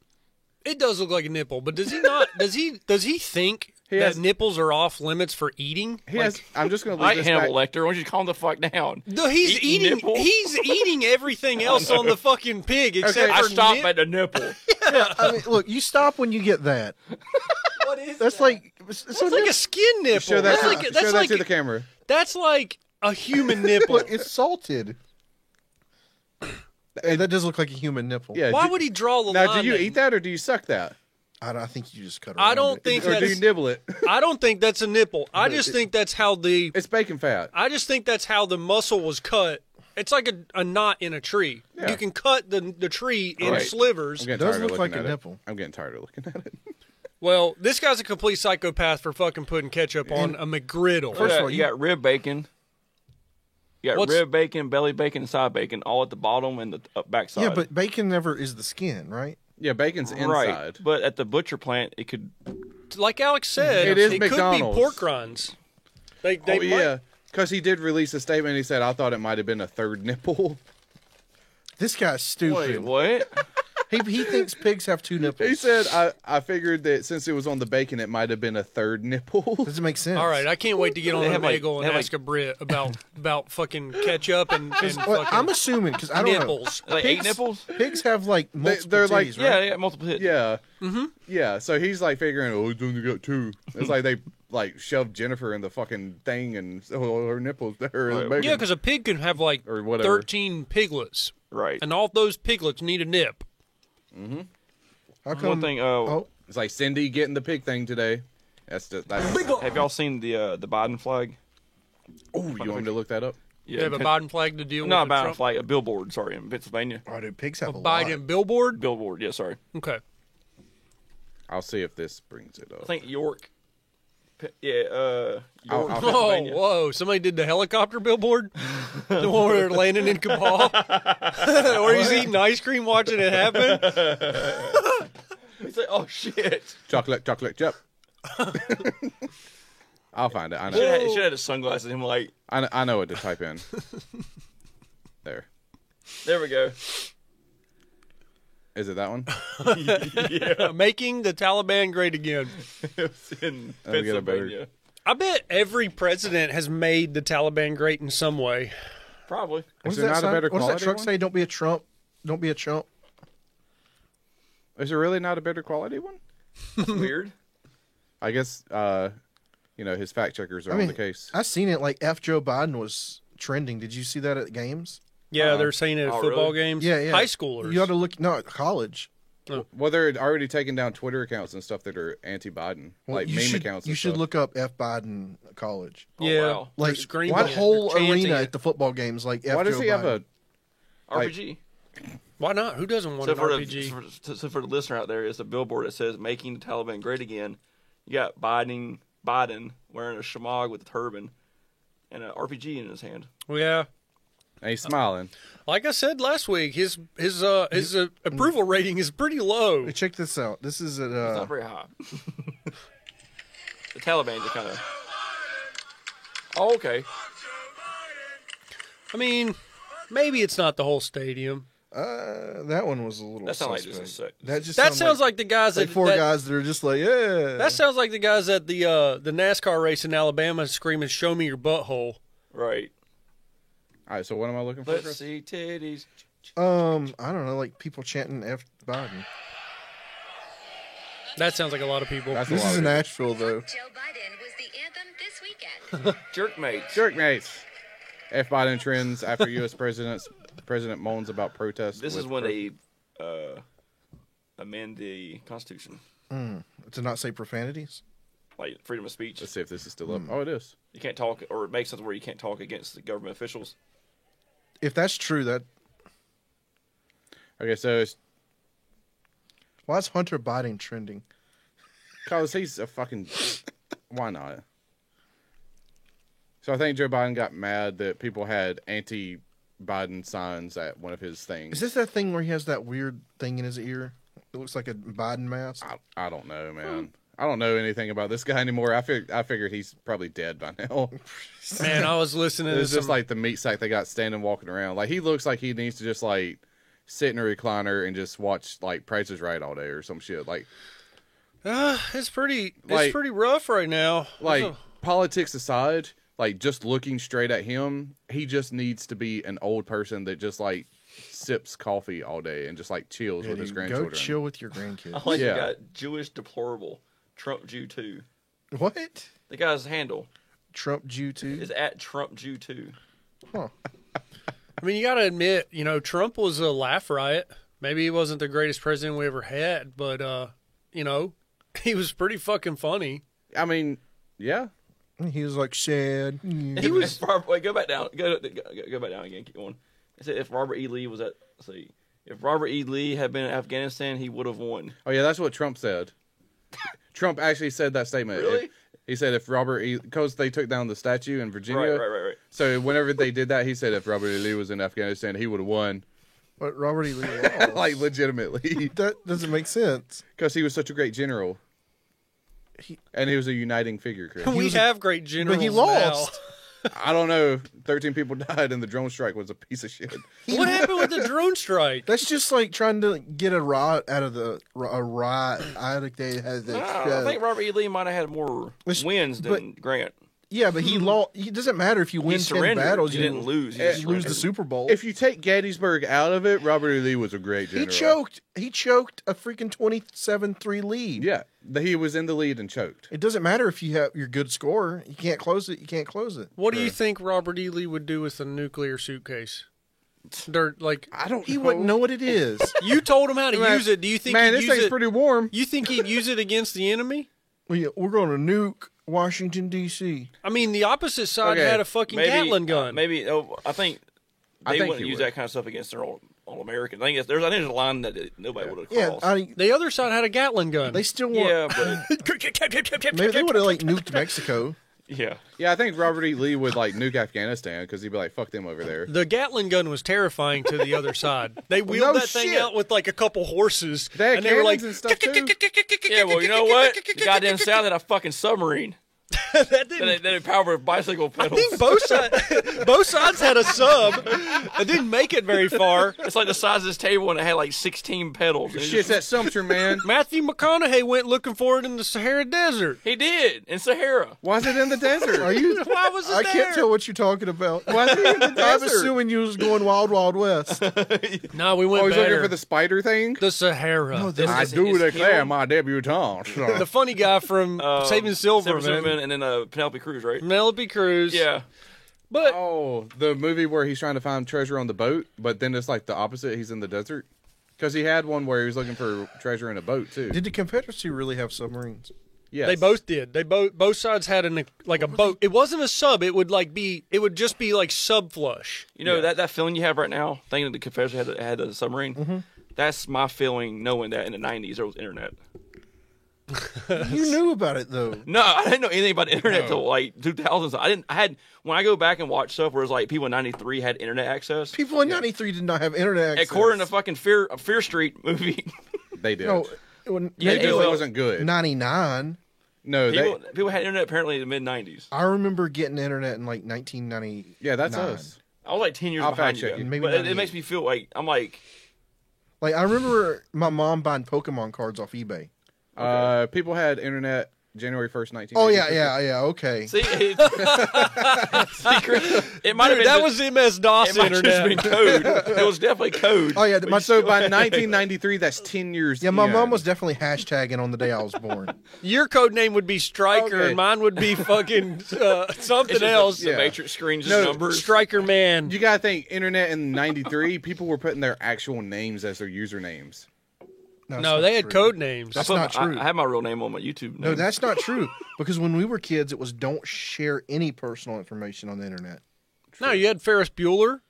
it does look like a nipple, but does he not? does he think He that has- nipples are off limits for eating? He Like, has. I'm just going to I leave ain't this Hannibal back. Lecter. Why don't you calm the fuck down? No, he's Eating eating. nipple? He's eating everything else on the fucking pig except I for stopped at the nipple. I mean, look, you stop when you get that. What is That's that? like That's like a skin nipple. Show that, that's like show that's that like to the camera. that's like a human nipple. look, it's salted. Hey, that does look like a human nipple. Yeah. Why would he draw the Now, line? do you there? eat that or do you suck that? I think you just cut. I around don't it. think Or do you that's. nibble it? I don't think that's a nipple. I just think that's how the. It's bacon fat. I just think that's how the muscle was cut. It's like a knot in a tree. Yeah. You can cut the tree in Right. slivers. I'm getting Does tired of look looking like a at it. nipple. I'm getting tired of looking at it. Well, this guy's a complete psychopath for fucking putting ketchup on a McGriddle. First of all, you got rib bacon. You got What's- rib bacon, belly bacon, and side bacon, all at the bottom and the back side. Yeah, but bacon never is the skin, right? Yeah, bacon's inside. right. But at the butcher plant, it could. Like Alex said, It is could be McDonald's. pork rinds. They Oh might- yeah, because he did release a statement. He said, "I thought it might have been a third nipple." This guy's stupid. Wait, what? He thinks pigs have two nipples. He said, I figured that since it was on the bacon, it might have been a third nipple. Doesn't make sense. All right, I can't wait to get on They the have, like- bagel they and have, ask a Brit about fucking ketchup and Well, fucking I'm assuming because I don't nipples. Like 8 nipples? know. Pigs have like multiple they're like- titties, Yeah, right? they got multiple hits. Yeah. Mm-hmm. Yeah, so he's like figuring, oh, he's only got two. It's like they like shoved Jennifer in the fucking thing and her nipples there. Right. Bacon. Yeah, because a pig can have like Or whatever. 13 piglets, Right. and all those piglets need a nip. How come? One thing, Oh, It's like Cindy getting the pig thing today. That's have y'all seen the Biden flag? Oh, you want me to look that up? Yeah, They have a Biden flag to deal not a with. Biden Trump. flag, a billboard, sorry, in Pennsylvania. oh, dude, pigs have A a lot. Biden billboard. Billboard, yeah, sorry. Okay. I'll see if this brings it up. I think York. York, I'll- Pennsylvania. Whoa! Somebody did the helicopter billboard, the one where they're landing in Kabul, or he's eating ice cream watching it happen. He's like, oh shit. Chocolate, chip. I'll find it. I Should know. have had his sunglasses and him like, I know what to type in. There. there we go. Is it that one? Making the Taliban great again. It's in Let me get a better- Pennsylvania. I bet every president has made the Taliban great in some way. Probably. What's there that not a sign? better What does that quality truck one? say? Don't be a Trump. Don't be a chump. Is there really not a better quality one? Weird. I guess, his fact checkers are on the case. I seen it. Like F. Joe Biden was trending. Did you see that at games? Yeah, they're saying it at Oh, football really? games. Yeah, yeah. High schoolers. You ought to look. No, at college. Well, they're already taking down Twitter accounts and stuff that are anti-Biden, Well, like you meme should, accounts. You and should stuff. look up F. Biden college. yeah, wow. they're Like screaming the it, whole they're chanting arena it. at the football games. Like F. Why does Joe he have Biden. a? RPG. Why not? Who doesn't want So an for, RPG? so for the listener out there, it's a billboard that says "Making the Taliban Great Again." You got Biden wearing a shamag with a turban and an RPG in his hand. Well, yeah. And he's smiling. Like I said last week, his approval rating is pretty low. Hey, check this out. This is at. It's not very high. The Taliban are kind of. Oh, okay. I mean, maybe it's not the whole stadium. That one was a little. That sounds like suspect. just a sec. That just That sounds like the guys like that four that, guys that are just like, yeah. That sounds like the guys at the NASCAR race in Alabama screaming, "Show me your butthole." Right. All right, so what am I looking for? Let's Chris? see titties. I don't know, like people chanting F. Biden. That sounds like a lot of people. That's a This lot is of in people. Nashville, though. Joe Biden was the anthem this weekend. Jerkmates. Jerkmates. F. Biden trends after U.S. president moans about protests. This with is when they amend the Constitution, To not say profanities. like freedom of speech. Let's see if this is still up. Oh, it is. You can't talk, or it makes something where you can't talk against the government officials. If that's true, that Okay, so it's why is Hunter Biden trending? because he's a fucking. Why not? So I think Joe Biden got mad that people had anti-Biden signs at one of his things. Is this that thing where he has that weird thing in his ear? It looks like a Biden mask. I don't know, man. I don't know anything about this guy anymore. I figured he's probably dead by now. Man, I was listening to It's just some, like the meat sack they got standing walking around. Like he looks like he needs to just like sit in a recliner and just watch like Price is Right all day or some shit. Like it's pretty like- rough right now. like politics aside, like just looking straight at him, he just needs to be an old person that just like sips coffee all day and just like chills Yeah, with his dude, grandchildren. go chill with your grandkids. Oh, Yeah. you got Jewish deplorable, Trump Jew 2. What? The guy's handle Trump Jew too? is at Trump Jew 2. Huh. I mean, you got to admit, Trump was a laugh riot. Maybe he wasn't the greatest president we ever had, but he was pretty fucking funny. I mean, yeah. He was like sad. He was. Wait, go back down. Go back down again. Keep going. It said if Robert E. Lee was at. Let's see. If Robert E. Lee had been in Afghanistan, he would have won. Oh yeah, that's what Trump said. Trump actually said that statement. Really? He said if Robert E. because they took down the statue in Virginia. Right. So whenever they did that, he said if Robert E. Lee was in Afghanistan, he would have won. But Robert E. Lee lost. Like legitimately, That doesn't make sense. because he was such a great general. And he was a uniting figure, Chris. We have great generals But he lost. I don't know. 13 people died, and the drone strike was a piece of shit. What happened with the drone strike? That's just like trying to get a riot out of a riot. I think they had I think Robert E. Lee might have had more It's- wins than Grant. yeah, but he lost. It doesn't matter if you He win 10 surrendered. battles. He didn't lose. He just You lose the surrendered. Super Bowl. If you take Gettysburg out of it, Robert E. Lee was a great he general. choked a freaking 27-3 lead. Yeah, he was in the lead and choked. It doesn't matter if you have your good score. You can't close it. You can't close it. What do you think Robert E. Lee would do with a nuclear suitcase? Like I don't. He wouldn't know what it is. you told him how to Man, use it. Do you think Man, he'd this use thing's it? pretty warm. You think he'd use it against the enemy? We're going to nuke Washington D.C. I mean, the opposite side Okay, had a fucking Gatling gun. Maybe. I think I they think wouldn't he use would. that kind of stuff against their all American. I think there's a line that nobody would have Yeah, crossed. The other side had a Gatling gun. they still want. Yeah, but Maybe they would have like nuked Mexico. yeah. Yeah, I think Robert E. Lee would like nuke Afghanistan because he'd be like, "Fuck them over there." The Gatling gun was terrifying to the other side. They wheeled no that thing shit. out with like a couple horses, They had and they were like, cannons and stuff too. Yeah, well, you know what? The goddamn South had a fucking submarine that that didn't. they power with bicycle I pedals. think both sides had a sub. It didn't make it very far. It's like the size of this table, and it had like 16 pedals. And it Shit's just- at Sumter, man. Matthew McConaughey went looking for it in the Sahara Desert. he did in Sahara. Why is it in the desert? Are you? Why was it I there? can't tell what you're talking about. Why is it in the I'm desert? assuming you was going Wild Wild West. No, we went Oh, he's looking better. for the spider thing. The Sahara. This I is- do it's declare him, my debutante. The funny guy from Saving Silverman, Silverman, and then Penelope Cruz, right? Penelope Cruz. Yeah. But Oh, the movie where he's trying to find treasure on the boat, but then it's like the opposite. He's in the desert. Because he had one where he was looking for treasure in a boat too. Did the Confederacy really have submarines? Yes. they both did. They both sides had like a boat. It wasn't a sub. It would just be like sub flush. You know that feeling you have right now, thinking that the Confederacy had a submarine. That's my feeling, knowing that in the '90s there was internet. You knew about it though. No, I didn't know anything about the internet till like 2000s. I had when I go back and watch stuff where it's like people in '93 had internet access. People in '93 did not have internet access. According to fucking Fear Street movie, They did. no, when, Yeah, Maybe it AOL. wasn't good. '99. No, people had internet apparently in the mid '90s. I remember getting internet in like 1990. yeah, that's us. I was like 10 years I'll behind fact you, check guys. you. Maybe but it 98. makes me feel like I'm like Like I remember my mom buying Pokemon cards off eBay. People had internet January 1st, 19. Oh yeah. Okay. see it, it might have Dude, been that was MS DOS it might have just been internet. code. It was definitely code. Oh yeah. But My, you So still- by 1993, that's 10 years. yeah, my in. mom was definitely hashtagging on the day I was born. Your code name would be Striker, Okay. and mine would be fucking it's something just else. the Yeah. matrix screen, just No, numbers. Striker Man. You gotta think internet in '93. People were putting their actual names as their usernames. That's No, not they had true. code names. That's I put not my- true. I had my real name on my YouTube. No, name. that's not true. Because when we were kids, it was don't share any personal information on the internet. No, you had Ferris Bueller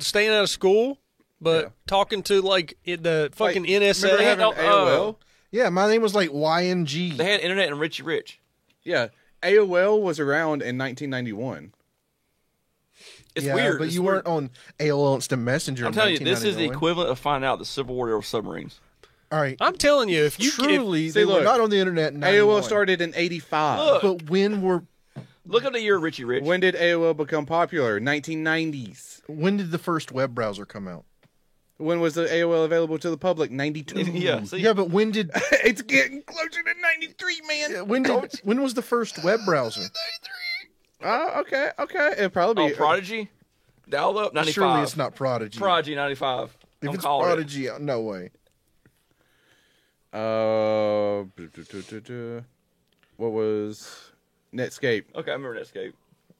staying out of school, but Yeah. talking to like the fucking Like, NSA. Remember having AOL? Yeah, my name was like YNG. They had internet and Richie Rich. Yeah, AOL was around in 1991. It's yeah, weird. but It's you weird. weren't on AOL Instant Messenger. I'm in telling you, this is the 1999. equivalent of finding out the Civil War there were submarines. All right. I'm telling you, if you Truly, See, they were look, not on the internet. In AOL 91. started in '85. Look. But when were Look at the year Richie Rich. When did AOL become popular? 1990s. when did the first web browser come out? When was the AOL available to the public? 92. yeah, see, Yeah, but when did It's getting closer to 93, man. when was the first web browser? Oh, okay. It probably be. Prodigy, dial up 95. Surely it's not Prodigy. Prodigy 95. If I'm it's calling it. Prodigy, no way. What was Netscape? Okay, I remember Netscape.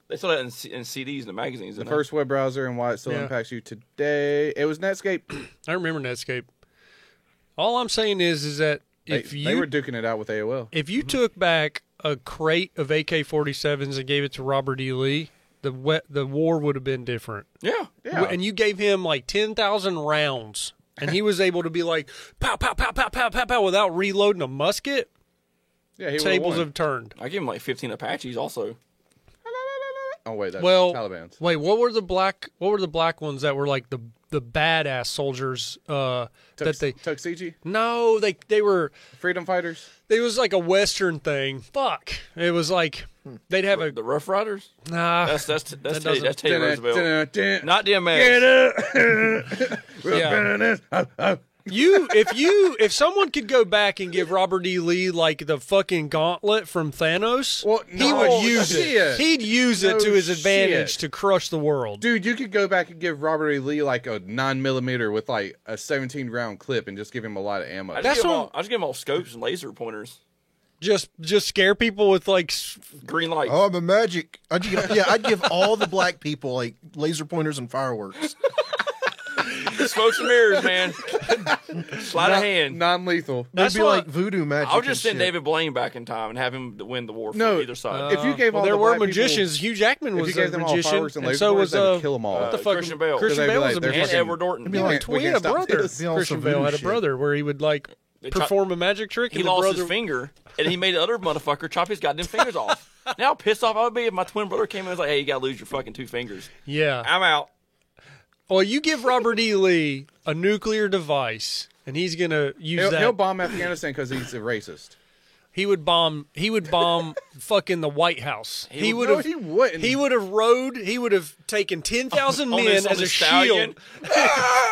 They sold that in CDs and the magazines. The didn't they? first web browser and why it still Yeah. impacts you today. It was Netscape. I remember Netscape. All I'm saying is that if they you were duking it out with AOL. if you took back a crate of AK-47s and gave it to Robert E. Lee, the war would have been different. Yeah. Yeah. And you gave him like 10,000 rounds, and he was able to be like pow pow pow pow pow pow pow without reloading a musket. Yeah, he Tables won. have turned. I gave him like 15 Apaches also. Oh wait, that's Well, Taliban's. wait, what were the black ones that were like the badass soldiers? That they Tuskegee no, they were. Freedom Fighters. It was like a Western thing. Fuck. It was like They'd have a The Rough Riders. nah. That's doesn't- Teddy Roosevelt. Not DMX. Yeah. If someone could go back and give Robert E. Lee like the fucking gauntlet from Thanos, Well, he no would use shit. it. He'd use it No to his advantage shit. to crush the world. Dude, you could go back and give Robert E. Lee like a 9mm with like a 17-round clip and just give him a lot of ammo. I That's just what- give him all scopes and laser pointers, Just scare people with like green lights. Oh, I'm a magic. I'd give all the black people like laser pointers and fireworks. Smokes and mirrors, man. Sleight of hand. Non-lethal. That's It'd be what- like voodoo magic. I'll just and send shit. David Blaine back in time and have him win the war from No, either side. if you gave all there the were black magicians. Hugh Jackman If was you gave a them all magician, fireworks and and laser so was pointers, they would kill them all. what the fuck? Christian Bale. Christian Because they'd be Bale was like, a they're and magician. Edward Norton. It'd be Yeah, like, twin, we a can't stop brother. this. Be all Christian some Bale voodoo had a shit. brother where he would like perform a magic trick. He and the lost brother, his finger, and he made the other motherfucker chop his goddamn fingers off. Now how pissed off I would be if my twin brother came in and was like, "Hey, you gotta lose your fucking 2 fingers." Yeah. I'm out. Well, you give Robert E. Lee a nuclear device, and he's gonna use that. He'll bomb Afghanistan because he's a racist. He would bomb fucking the White House. He would No, have. he wouldn't. He would have taken 10,000 On men this- on as a this stallion. shield.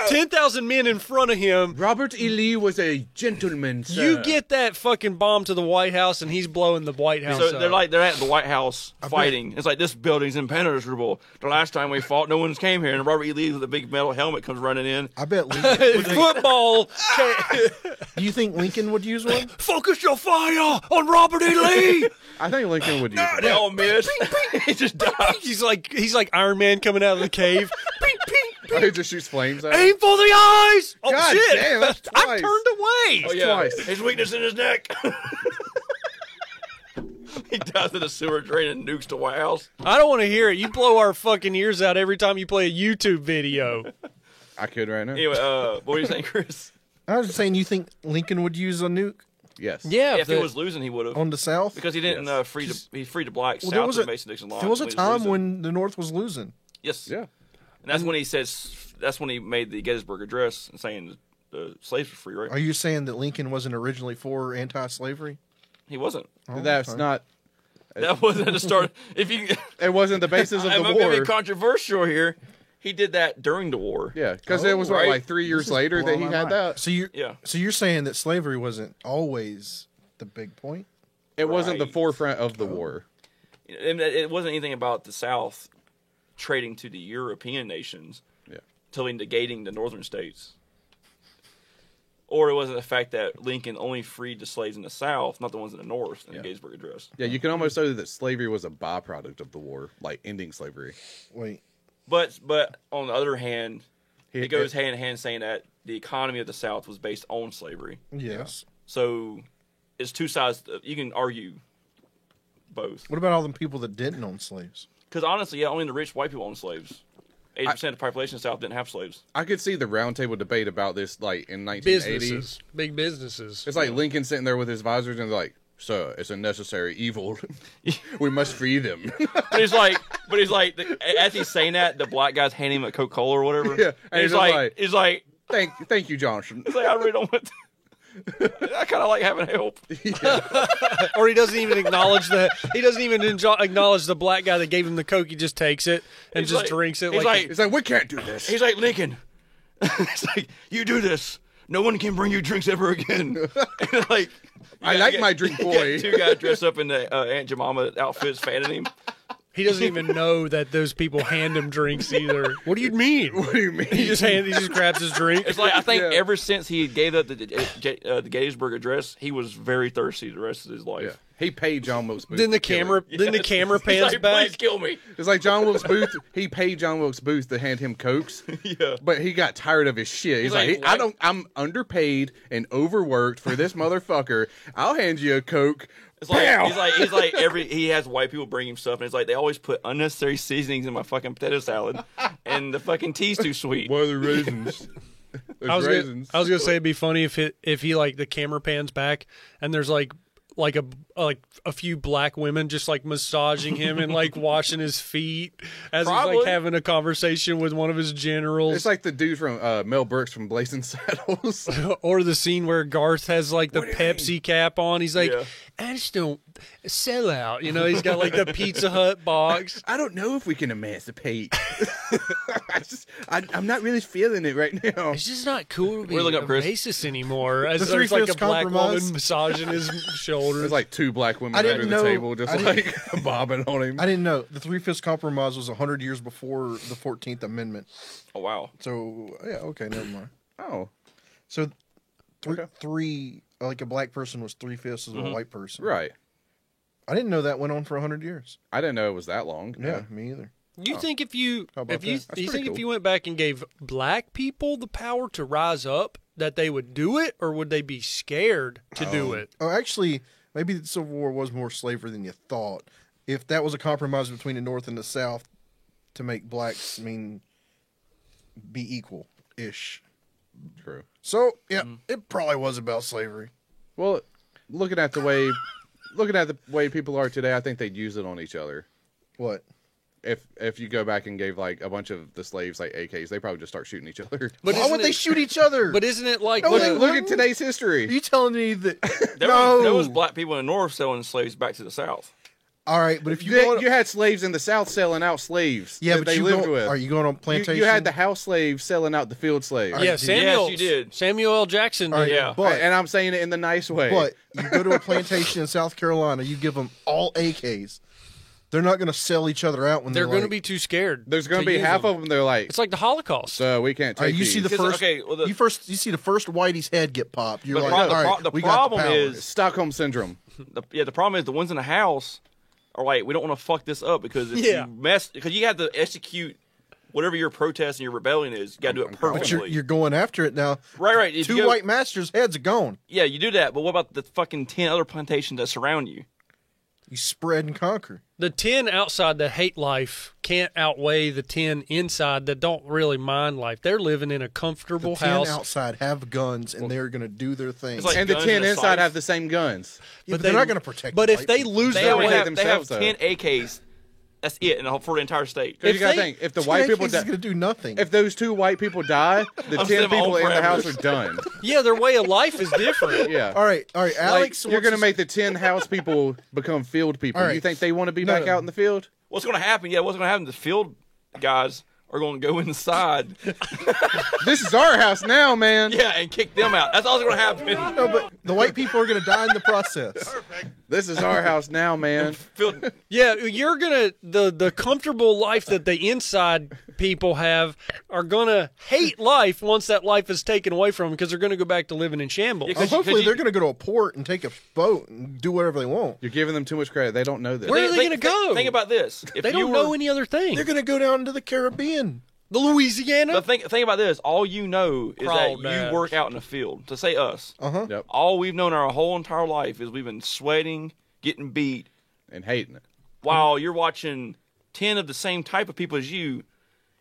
10,000 men in front of him. Robert E. Lee was a gentleman, sir. You get that fucking bomb to the White House, and he's blowing the White House So up. they're at the White House fighting. It's like, this building's impenetrable. The last time we fought, no one's came here, and Robert E. Lee with a big metal helmet comes running in. I bet. Lincoln, Football. do you think Lincoln would use one? Focus your fire on Robert E. Lee. I think Lincoln would use it. They all miss. He just dies. He's like Iron Man coming out of the cave. He just shoots flames out. Aim for the eyes. Oh God shit! damn, that's I twice. turned away. Oh, yeah. Twice. His weakness in his neck. He dies in a sewer drain and nukes the White House. I don't want to hear it. You blow our fucking ears out every time you play a YouTube video. I could right now. Anyway, what were you saying, Chris? I was saying, you think Lincoln would use a nuke Yes. Yeah, If he was losing, he would have. on the South? Because he didn't he freed the blacks Well, there south was of a- the Mason-Dixon line. There was a when he time losing. when the North was losing. Yes. Yeah. And that's when he says, that's when he made the Gettysburg Address and saying the slaves were free, right? Are you saying that Lincoln wasn't originally for anti-slavery? He wasn't. That's okay. not. That wasn't the start. If you, It wasn't the basis of I'm the going to war. be controversial here. He did that during the war. Yeah, because it was what, right. like 3 years later that he blowing my had mind. that. So you're saying that slavery wasn't always the big point? It wasn't the Right. forefront of the war. And it wasn't anything about the South trading to the European nations, Yeah. totally negating the northern states. Or it wasn't the fact that Lincoln only freed the slaves in the South, not the ones in the North, in the Gettysburg Address. Yeah, you can almost say that slavery was a byproduct of the war, like ending slavery. Wait, But on the other hand, it goes hand in hand saying that the economy of the South was based on slavery. yes. So it's two sides. You can argue both. What about all the people that didn't own slaves? Because honestly, yeah, only the rich white people owned slaves. 80% of the population of the South didn't have slaves. I could see the roundtable debate about this, like in 1980. Businesses, big businesses. It's like Lincoln sitting there with his visors and like, "Sir, it's a necessary evil. We must free them." But he's like, as he's saying that, the black guy's handing him a Coca-Cola or whatever. Yeah, and he's just like, thank you, Johnson. I really don't want. I kind of like having help. Or he doesn't even acknowledge that. He doesn't even acknowledge the black guy that gave him the Coke. He just takes it and He's just like- drinks it. he's like- It's like we can't do this. He's like, Lincoln. He's like, you do this. No one can bring you drinks ever again. And like, I like my drink, boy. Two guys dressed up in the Aunt Jemima outfits fanning him. he doesn't even know that those people hand him drinks either. What do you mean? What do you mean? He just grabs his drink. It's like, I think Yeah. ever since he gave up the Gettysburg Address, he was very thirsty the rest of his life. Yeah. He paid John Wilkes Booth. Then the to kill camera, him. then the camera He's pans like, back. please kill me. It's like John Wilkes Booth. He paid John Wilkes Booth to hand him cokes. Yeah. But he got tired of his shit. He's like, like, I'm underpaid and overworked for this motherfucker. I'll hand you a coke. It's like, Pow! he's like he has white people bring him stuff, and it's like they always put unnecessary seasonings in my fucking potato salad, and the fucking tea's too sweet. What are the raisins? There's I was raisins. gonna say it'd be funny if he like the camera pans back and there's like a few black women just like massaging him and like washing his feet as he's Probably. like having a conversation with one of his generals. It's like the dude from Mel Brooks from Blazing Saddles. or the scene where Garth has like the Pepsi cap on. He's like, Yeah. I just don't sell out. You know, he's got like the Pizza Hut box. I don't know if we can emancipate. I'm not really feeling it right now. It's just not cool to be We're looking up, Chris. racist anymore. As The there's like a Three-Fifths black Compromise. woman massaging his shoulders. There's like two black women I didn't under the know- table, just I like bobbing on him. I didn't know the Three-Fifths Compromise was 100 years before the 14th Amendment. Oh wow. So yeah, okay, never mind. Oh, So Okay. three, like a black person was 3/5 of Mm-hmm. a white person. right. I didn't know that went on for 100 years. I didn't know it was that long. Yeah, me either. You think if you How about if you that? That's you pretty think if cool. you went back and gave black people the power to rise up, that they would do it, or would they be scared to do it? Oh, actually, maybe the Civil War was more slavery than you thought. If that was a compromise between the North and the South to make blacks be equal-ish. True. So yeah, Mm-hmm. it probably was about slavery. Well, looking at the way people are today, I think they'd use it on each other. What? If you go back and gave like a bunch of the slaves like AKs, they probably just start shooting each other. But Why isn't would they it- shoot each other? But isn't it like No, what they a- wouldn't. Look at today's history. Are you telling me that? There was black people in the North selling slaves back to the South. All right, but if you You, go on, you had slaves in the South selling out slaves. yeah, that but they you lived go, with. are you going on plantation? You had the house slaves selling out the field slaves. yeah, Yes, Samuel. you did. Samuel L. Jackson. All right, did. Yeah. but and I'm saying it in the nice way. But you go to a plantation in South Carolina, you give them all AKs. They're not going to sell each other out when They're they're going to like, be too scared. there's going to be use half them. of them. They're like, It's like the Holocaust. so we can't All right, take you see the these. Because, first. okay, well, you see the first whitey's head get popped. You're But like, the all right, the we got problem the power. is Stockholm syndrome. the problem is the ones in the house are like, we don't want to fuck this up because if Yeah. you mess, because you have to execute whatever your protest and your rebellion is. You got to do it but perfectly. you're going after it now. right. If Two you go- white masters' heads are gone. Yeah, you do that. But what about the fucking 10 other plantations that surround you? You spread and conquer. The 10 outside that hate life can't outweigh the 10 inside that don't really mind life. They're living in a comfortable The 10 house. outside have guns and they're going to do their thing. It's like And the guns 10 in a inside scythe. have the same guns. Yeah, but they're not going to protect. But the if white they people. lose They their only way, have, they have themselves, 10 AKs. That's it, and for the entire state. Because If you got to they- think, if the 10 white people AKs is die, going to do nothing. if those two white people die, the I'm 10 setting my people own in the house parameters. are done. yeah, their way of life is different. Yeah. all right, Alex, Like, you're going to make the 10 house people become field people. All right. You think they want to be No, back no. out in the field? What's going to happen? Yeah, what's going to happen? The field guys are going to go inside, This is our house now, man. yeah, and kick them out. That's all that's going to happen. No, but the white people are going to die in the process. This is our house now, man. Field, Yeah, you're gonna the comfortable life that the inside people have are gonna hate life once that life is taken away from them because they're gonna go back to living in shambles. Yeah, 'cause Hopefully, you- they're going to go to a port and take a boat and do whatever they want. You're giving them too much credit. They don't know this. Where are they think- gonna go? Think about this. If They you don't were- know any other thing. They're going to go down to the Caribbean. The Louisiana. But think about this. All you know is that Crawdads. you work out in the field. To say us, Yep. all we've known our whole entire life is we've been sweating, getting beat, And hating it. while you're watching 10 of the same type of people as you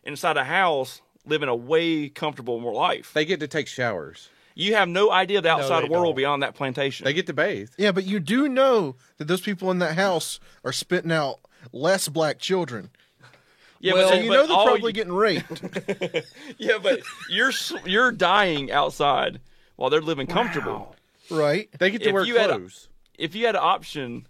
inside a house living a way comfortable more life. They get to take showers. You have no idea the outside they world don't. beyond that plantation. They get to bathe. Yeah, but you do know that those people in that house are spitting out less black children. yeah, well, but, You but know they're all probably getting raped. yeah, but you're dying outside while they're living comfortable. Right? They get to If wear you had a- clothes. If you had an option,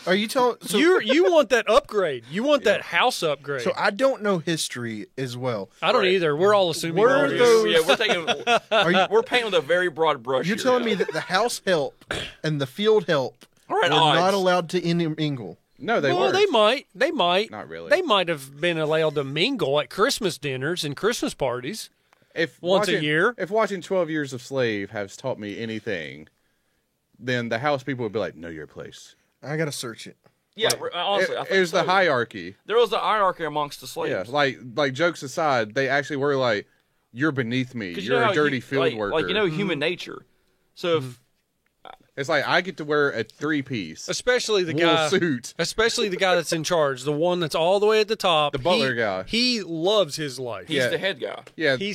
Are you telling? So, you want that upgrade. You want that house upgrade. so I don't know history as well. I don't Right. either. We're all assuming. Where all are this. those- yeah, we're taking Are you? we're painting with a very broad brush. You're here. telling me that the house help and the field help All right, were odds. not allowed to intermingle? No, they Well, were. they might. They might. Not really. They might have been allowed to mingle at Christmas dinners and Christmas parties. If once a watching- year. If watching 12 Years of Slave has taught me anything, then the house people would be like, know your place. I gotta search it. Yeah, honestly, I It think was the so. hierarchy. There was a hierarchy amongst the Yeah, slaves. like jokes aside, they actually were like, you're beneath me. 'Cause you You're know a how dirty field like, worker. Like, you know, human nature. So if It's like I get to wear a 3-piece Especially the wool guy. suit. Especially the guy that's in charge, the one that's all the way at the top. The butler guy. He loves his life. he's Yeah. the head guy, Yeah, He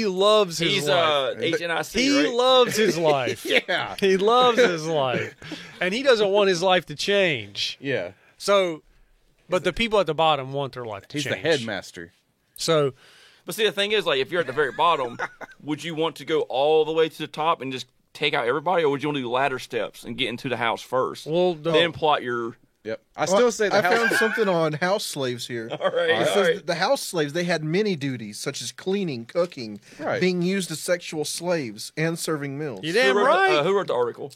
loves his he's life. HNIC, He right? loves his life. yeah, He loves his life. And he doesn't want his life to change. yeah. So, but the people at the bottom want their life to He's change. the headmaster. So, But see, the thing is, like, if you're at the very bottom, would you want to go all the way to the top and just take out everybody, or would you want to do ladder steps and get into the house first? Well, Then plot your. Yep. I still say the I house. found something on house slaves here. All right, It all says right. that the house slaves, they had many duties, such as cleaning, cooking, Right. being used as sexual slaves, and serving meals. you damn Who wrote right. who wrote the article?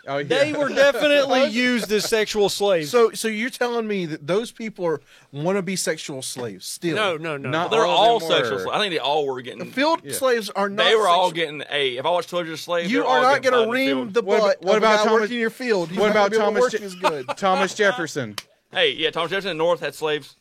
Oh, yeah. They were definitely used as sexual slaves. So you're telling me that those people are wannabe sexual slaves still? no. Not They're all all of them sexual. were. I think they all were getting. Field slaves are not. They were all sexual- getting. If I watch 12 Years a Slave, You they're are all not getting going to fired in the ream field. the butt What of a about guy Thomas- working in your field. He's What not about gonna be able to Thomas? work as good? Thomas Jefferson. Hey, yeah, Thomas Jefferson in the North had slaves.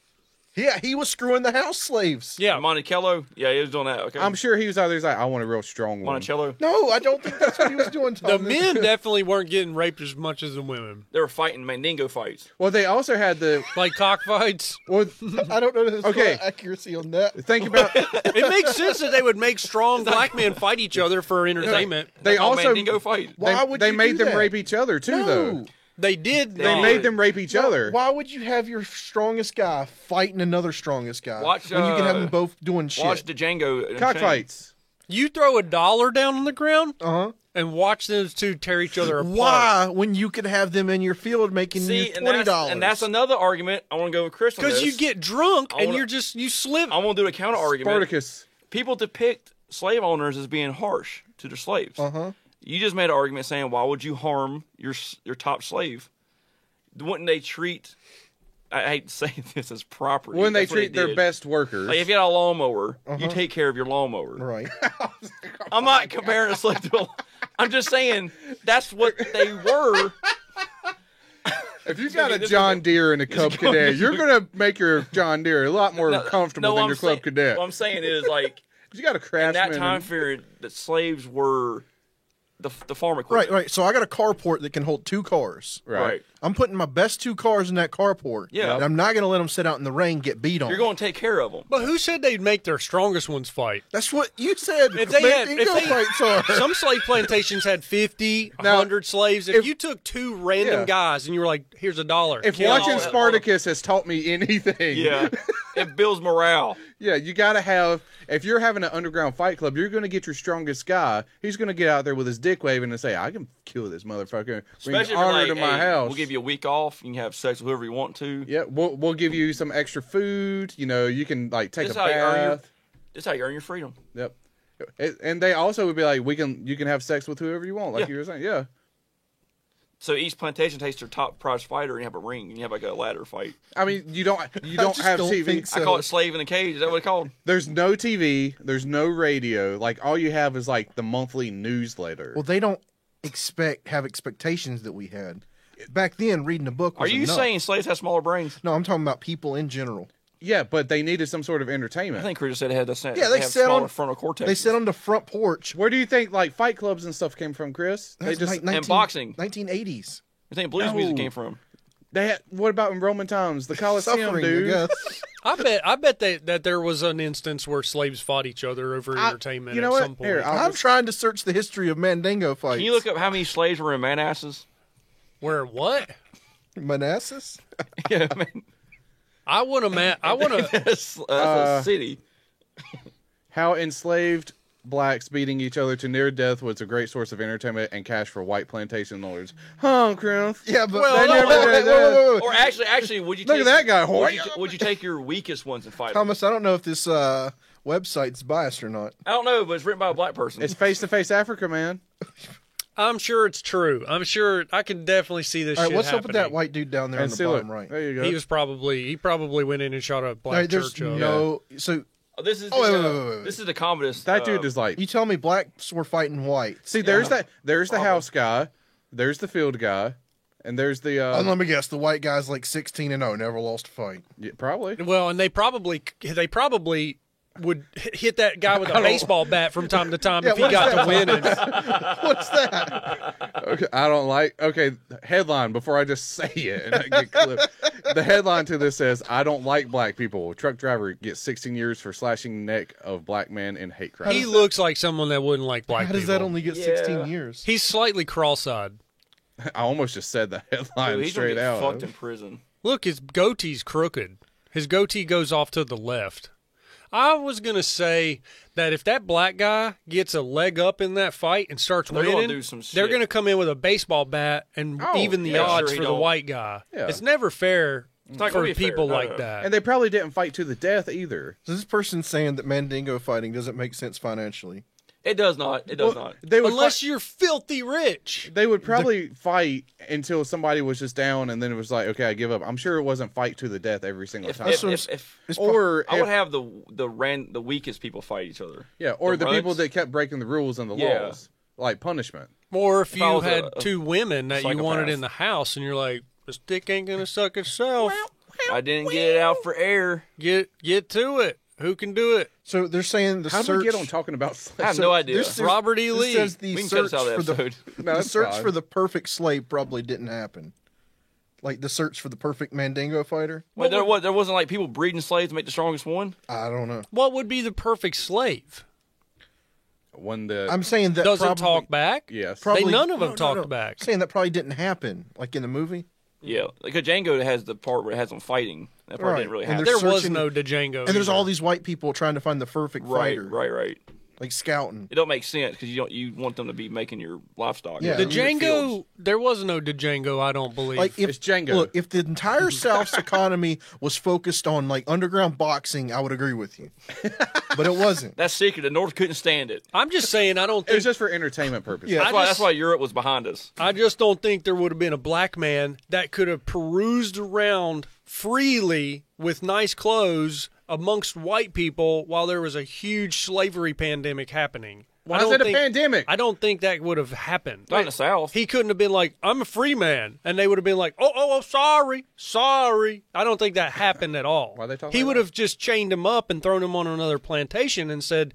Yeah, he was screwing the house slaves. yeah, Monticello, yeah, he was doing that. Okay, I'm sure he was out there. He's like, I want a real strong one. Monticello. No, I don't think that's what he was doing. the Tom. men definitely weren't getting raped as much as the women. They were fighting Mandingo fights. Well, they also had the. Like cockfights. Well, I don't know the Okay. accuracy on that. think about. It makes sense that they would make strong black men fight each other for entertainment. They Called also. Mandingo fight. Why would they you made do them that? rape each other too, No. though. They did. They No. made them rape each other. Why would you have your strongest guy fighting another strongest guy Watch, when you can have them uh, both doing shit? Watch the Django. Cockfights. You throw $1 down on the ground Uh-huh. and watch those two tear each other apart. Why, when you could have them in your field making See, you and $20? that's another argument. I want to go with Chris on Because this. you get drunk and wanna- you slip. I want to do a counter argument. Spartacus. People depict slave owners as being harsh to their slaves. Uh-huh. You just made an argument saying, why would you harm your top slave? Wouldn't they treat? I hate to say this as property. When they That's what treat their did. best workers. Like if you had a lawnmower, you take care of your lawnmower. Right. I'm not comparing a slave to a. I'm just saying that's what they were. If you got Okay, a this John is- Deere and a Cub Cadet, you're gonna make your John Deere a lot more comfortable than I'm your saying- Club Cadet. What I'm saying is like You got a in Craftsman. that time and- period, that slaves were the farm Right, equipment. right. So I got a carport that can hold 2 cars. right. I'm putting my best 2 cars in that carport. Yeah. And I'm not going to let them sit out in the rain and get beat on. You're going to take care of them. But who said they'd make their strongest ones fight? That's what you said. If they had, Mandingo fights are. some slave plantations had 50, Now, 100 slaves. If you took 2 random Yeah. guys and you were like, "Here's $1," If kill watching all- Spartacus has taught me anything, Yeah, it builds morale. yeah, you got to have. If you're having an underground fight club, you're going to get your strongest guy. He's going to get out there with his dick waving and say, "I can kill this motherfucker. Bring Especially if you're honor like, to my hey, house." we'll give you a week off. You can have sex with whoever you want to. Yeah, we'll give you some extra food. You know, you can like take This a is how you earn your. bath. This is how you earn your freedom. Yep. And they also would be like, you can have sex with whoever you want, like Yeah. you were saying. Yeah. So each plantation takes their top prize fighter, and you have a ring, and you have like a ladder fight. I mean, you don't I have just don't TV. think so. I call it slave in a cage. Is that what it's called? There's no TV. There's no radio. Like all you have is like the monthly newsletter. Well, they don't have expectations that we had. Back then, reading a book Are was you enough. saying slaves have smaller brains? No, I'm talking about people in general. Yeah, but they needed some sort of I entertainment. think Chris said it had the same. Yeah, they have sat smaller on- frontal cortex. They sit on the front porch. Where do you think like fight clubs and stuff came from, Chris? They That's just like And boxing. 1980s. I think blues No. music came from. they had, what about in Roman times? The Colosseum, Suffering, dude. I guess. I bet that there was an instance where slaves fought each other over entertainment you know at what? some point. Here, I'm trying to search the history of Mandingo fights. Can you look up how many slaves were in Manassas? Where what? Manassas? Yeah, I mean, I want to. that's a city. How enslaved blacks beating each other to near death was a great source of entertainment and cash for white plantation lords. Huh, Chris? Yeah, but Well, they no, never wait, did that. Or actually, would you Look take, at that guy, Would you take your weakest ones and fight them? Thomas, I don't know if this website's biased or not. I don't know, but it's written by a black person. It's face-to-face Africa, man. I'm sure it's true. I'm sure I can definitely see this. All right, shit what's up with that happening. white dude down there And on the see, bottom look, right? there you go. He probably went in and shot a All black right, there's church up. no. So Oh, this is Oh, wait, the, wait, wait. this is the Commodus. That dude is like, you tell me blacks were fighting whites. see, there's the house guy, there's the field guy, and there's the Let me guess. The white guy's like 16-0, never lost a fight. yeah, probably. Well, and they probably would hit that guy with a baseball bat from time to time if he what's got that? to winning. What's that? Okay, I don't like. Okay, headline before I just say it and I get clipped. The headline to this says, "I don't like black people. Truck driver gets 16 years for slashing neck of black man in hate crime." He looks like someone that wouldn't like black How people. does that only get 16 years? He's slightly cross-eyed. I almost just said the headline Dude, he's gonna straight get out. fucked in prison. Look, his goatee's crooked. His goatee goes off to the left. I was gonna say that if that black guy gets a leg up in that fight and starts They're gonna winning, do some they're shit. gonna come in with a baseball bat and Oh, even the yeah, odds sure he for the don't. white guy. Yeah. It's never fair not for gonna be fair. people No, like no. that. And they probably didn't fight to the death either. So this person's saying that Mandingo fighting doesn't make sense financially. It does not. It does not. They would Unless you're filthy rich. They would probably fight until somebody was just down, and then it was like, okay, I give up. I'm sure it wasn't fight to the death every single time. Or I if- would have the weakest people fight each other. yeah, or the people runs. that kept breaking the rules and the Yeah. laws, like punishment. Or if If I you was had a two women that you wanted psychopath. in the house and you're like, this dick ain't gonna suck itself. I didn't get it out for air. Get to it. Who can do it? So they're saying the How did search. we get on talking about slaves? I have no idea. This is- Robert E. this Lee. says the We can cut search this out of for the the episode. No, the that's search fine. for the perfect slave probably didn't happen. Like the search for the perfect Mandingo fighter. But there wasn't like people breeding slaves to make the strongest one. I don't know. What would be the perfect slave? One that I'm saying that Doesn't probably, talk back? yes, Probably, None of them no, talked no. back. I'm saying that probably didn't happen, like in the movie. Yeah, like Django has the part where it has them fighting. That part Right. didn't really And happen. they're There was searching- no Django. And there's either. all these white people trying to find the perfect fighter, Right. like scouting. It don't make sense because you want them to be making your livestock. Yeah. The in your fields. Django, there was no Django, I don't believe. Like if It's Django. Look, if the entire South's economy was focused on like underground boxing, I would agree with you. But it wasn't. That's secret. The North couldn't stand it. I'm just saying, I don't it was think. just for entertainment purposes. Yeah. That's why Europe was behind us. I just don't think there would have been a black man that could have perused around freely with nice clothes amongst white people while there was a huge slavery pandemic happening. Why I is don't it a think- pandemic? I don't think that would have happened. Not in the South. He couldn't have been like, I'm a free man. And they would have been like, oh, sorry. I don't think that happened at all. Why are they talking He like would that? have just chained him up and thrown him on another plantation and said,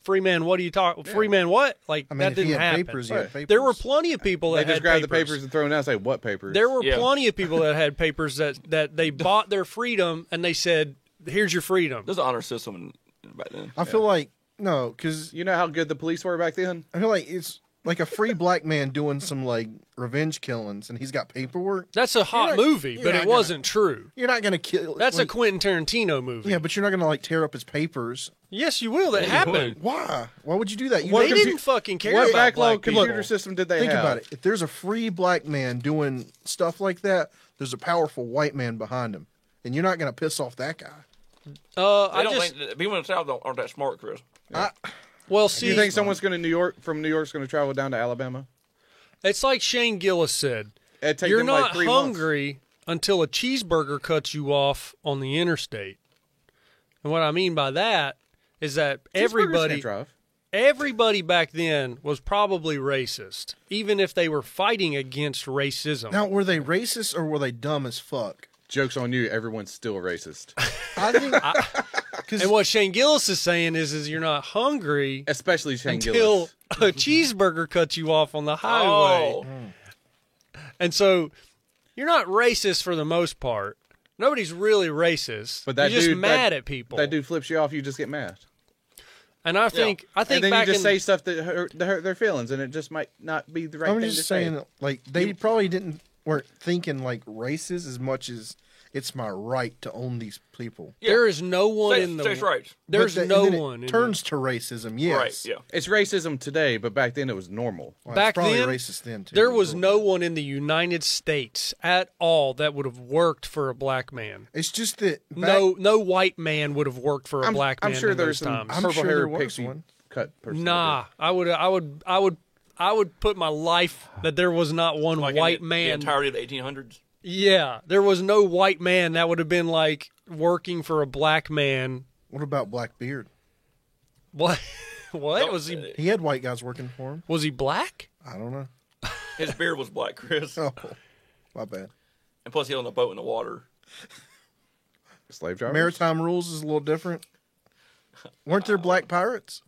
free man, what are you talking? Free man, what? Like, I mean, that if he didn't had happen. papers, he had papers. There were plenty of people They that just had grabbed the papers. papers and throw them down and say, what papers? There were Yeah. plenty of people that had papers that they bought their freedom and they said, here's your freedom. There's an honor system back then. I feel like no, because You know how good the police were back then? I feel like it's like a free black man doing some like revenge killings, and he's got paperwork. That's a hot not- movie, you're but not it wasn't true. You're not gonna kill. That's a like, Quentin Tarantino movie. yeah, but you're not gonna like tear up his papers. Yes, you will. That happened. Why? Why would you do that? You They know- didn't fucking care What about backlog black people. computer system did they Think have? about it. If there's a free black man doing stuff like that, there's a powerful white man behind him, and you're not gonna piss off that guy. I I don't just think people in the South aren't that smart, Chris. well, Do see, you think someone's going to New York from New York's going to travel down to Alabama? it's like Shane Gillis said. It'd take You're them not like 3 months. hungry until a cheeseburger cuts you off on the interstate. And what I mean by that is that Cheeseburgers can't drive. everybody back then was probably racist, even if they were fighting against racism. Now, were they racist or were they dumb as fuck? Joke's on you. Everyone's still racist, I think And what Shane Gillis is saying is you're not hungry especially Shane until Gillis. a cheeseburger cuts you off on the highway. Oh, And so you're not racist for the most part. Nobody's really racist. But that you're just dude, mad that- at people. That dude flips you off. You just get mad, And I think and then back you just in say stuff that hurt their feelings, and it just might not be the right I'm thing just to saying, say. like they probably weren't thinking like racist as much as it's my right to own these people. there is no one in the states' rights. There's But no and then one It in turns to racism. Yes, Right, yeah. It's racism today, but back then it was normal. Well, Back it's probably then, racist then too. there was no one in the United States at all that would have worked for a black man. It's just that No white man would have worked for a black man. I'm sure in there's those some times. I'm sure there purple-haired was pixie one. cut person. Nah, I would put my life that there was not one Like white the man. entirety of the 1800s. Yeah, there was no white man that would have been like working for a black man. What about Blackbeard? What? What No, was he? He had white guys working for him. Was he black? I don't know. His beard was black, Chris. Oh, my bad. And plus, he was on a boat in the water. Slave drivers. Maritime rules is a little different. Weren't there black pirates?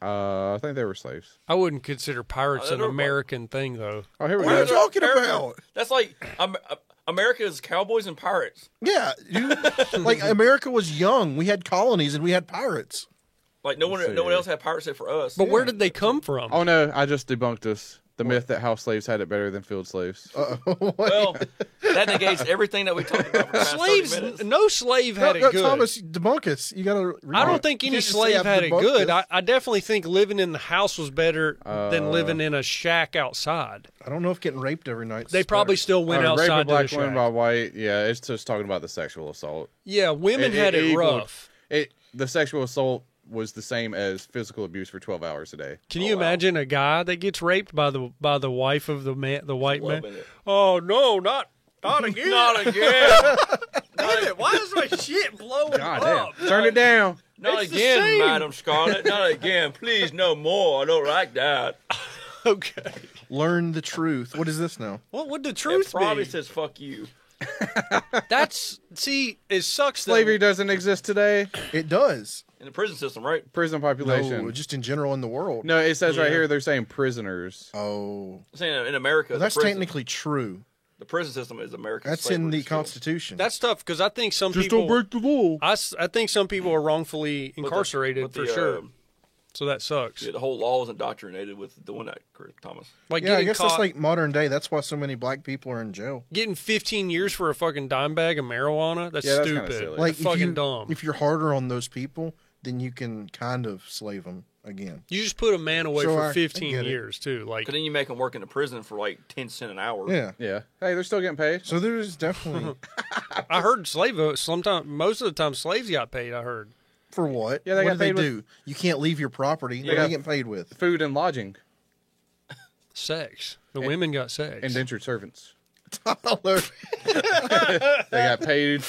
I think they were slaves. I wouldn't consider pirates an they're black. American thing, though. Oh, here we What are you go. talking about? That's like America's cowboys and pirates. Yeah, dude. Like America was young. We had colonies and we had pirates. Like no one Let's see. else had pirates except for us. But where did they come from? Oh no, I just debunked this. The myth that house slaves had it better than field slaves. Well, that negates everything that we talked about for the past 30 Slaves, minutes. no slave had it good. Thomas, debunk us. You got to. I don't think any slave had it good. I definitely think living in the house was better than living in a shack outside. I don't know if getting raped every night. They probably still went Rape a outside to black the woman shack. by white. Yeah, it's just talking about the sexual assault. Yeah, women had it equaled- rough. The sexual assault was the same as physical abuse for 12 hours a day. Can you imagine a guy that gets raped by the wife of the white man? Loving it. Oh no, not again! Not again. Damn it! Why is my shit blowing God up? damn. Turn it down. Not It's the again, same. Madam Scarlet. Not again. Please, no more. I don't like that. Okay. Learn the truth. What is this now? What would the It truth probably be? says "fuck you." It sucks. That Slavery doesn't exist today. It does. In the prison system, right? Prison population. No, just in general in the world. No, it says right Yeah. here they're saying prisoners. Oh, I'm saying in America, well, that's the prison, technically true. the prison system is American. That's slavery in the still. Constitution. That's tough because I think some people. the law. I think some people are wrongfully But the- incarcerated but for the, sure. So that sucks. Yeah, the whole law is indoctrinated with doing that, Thomas. Like yeah, I getting guess caught, that's like modern day. That's why so many black people are in jail. getting 15 years for a fucking dime bag of marijuana. That's Yeah, that's kinda stupid. silly. Like That's fucking if dumb. if you're harder on those people, then you can kind of slave them again. You just put a man away So for I 15 get it. years too. Like Because then you make them work in the prison for like 10 cents an hour. Yeah. Yeah. Hey, they're still getting paid. So there's definitely I heard sometimes most of the time slaves got paid. I heard. for what? Yeah, they what got do they paid with- do? You can't leave your property. What Yeah. are they getting paid with? Food and lodging. Sex. The women got sex. Indentured servants. Tyler. They got paid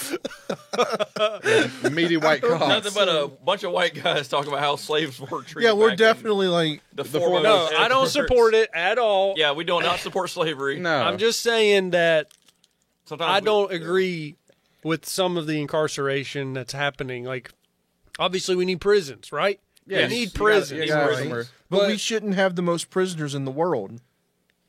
meaty white Nothing cocks. but a bunch of white guys talking about how slaves were treated. Yeah, we're back in definitely like the foremost foremost no, I don't editors. support it at all. Yeah, we do not support slavery. No. I'm just saying that Sometimes I we- don't agree with some of the incarceration that's happening. Like, obviously, we need prisons, right? Yeah, we need you gotta- prisons. you gotta- Right. somewhere. But we But- shouldn't have the most prisoners in the world.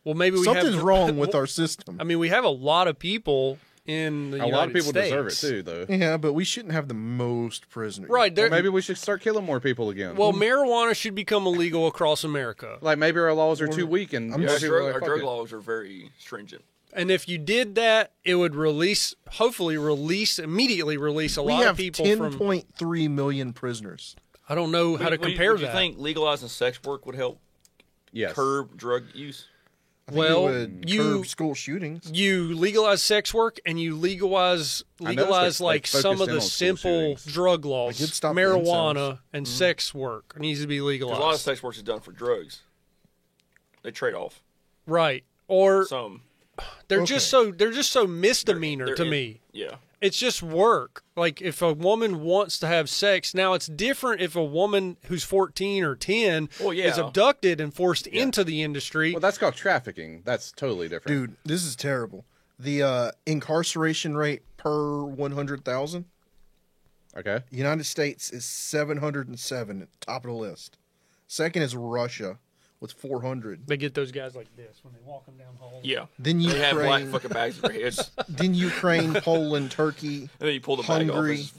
Well, maybe we Something's have wrong with our system. I mean, we have a lot of people in the A lot of United people States. deserve it too, though. Yeah, but we shouldn't have the most prisoners. Right. There, Maybe we should start killing more people again. well, marijuana should become illegal across America. like maybe our laws are too weak, and I'm Yeah, more our people are drug, like, our "Fuck drug it." laws are very stringent. And if you did that, it would immediately release a We lot have of people from. 10.3 million prisoners. I don't know how to compare would that. you think legalizing sex work would help Yes. curb drug use? I think Well, it would you- curb school shootings. You legalize sex work and you legalize I noticed like they some of focused in the on school simple shootings. drug laws. Like, it'd stop the Marijuana and sex work needs to be Because legalized. a lot of sex work is done for drugs. They trade off. Right. Or Some they're just so misdemeanor they're to in- me. Yeah. It's just work. Like if a woman wants to have sex, now it's different if a woman who's 14 or 10 Well, yeah. is abducted and forced into the industry. Well, that's called trafficking. That's totally different. Dude, this is terrible. The incarceration rate per 100,000, Okay. United States is 707 at the top of the list. Second is Russia with 400. They get those guys like this when they walk them down the hall. Yeah. Then They have black Ukraine, fucking bags in their heads. then Ukraine, Poland, Turkey. And then you pull the bag off Hungary. and it's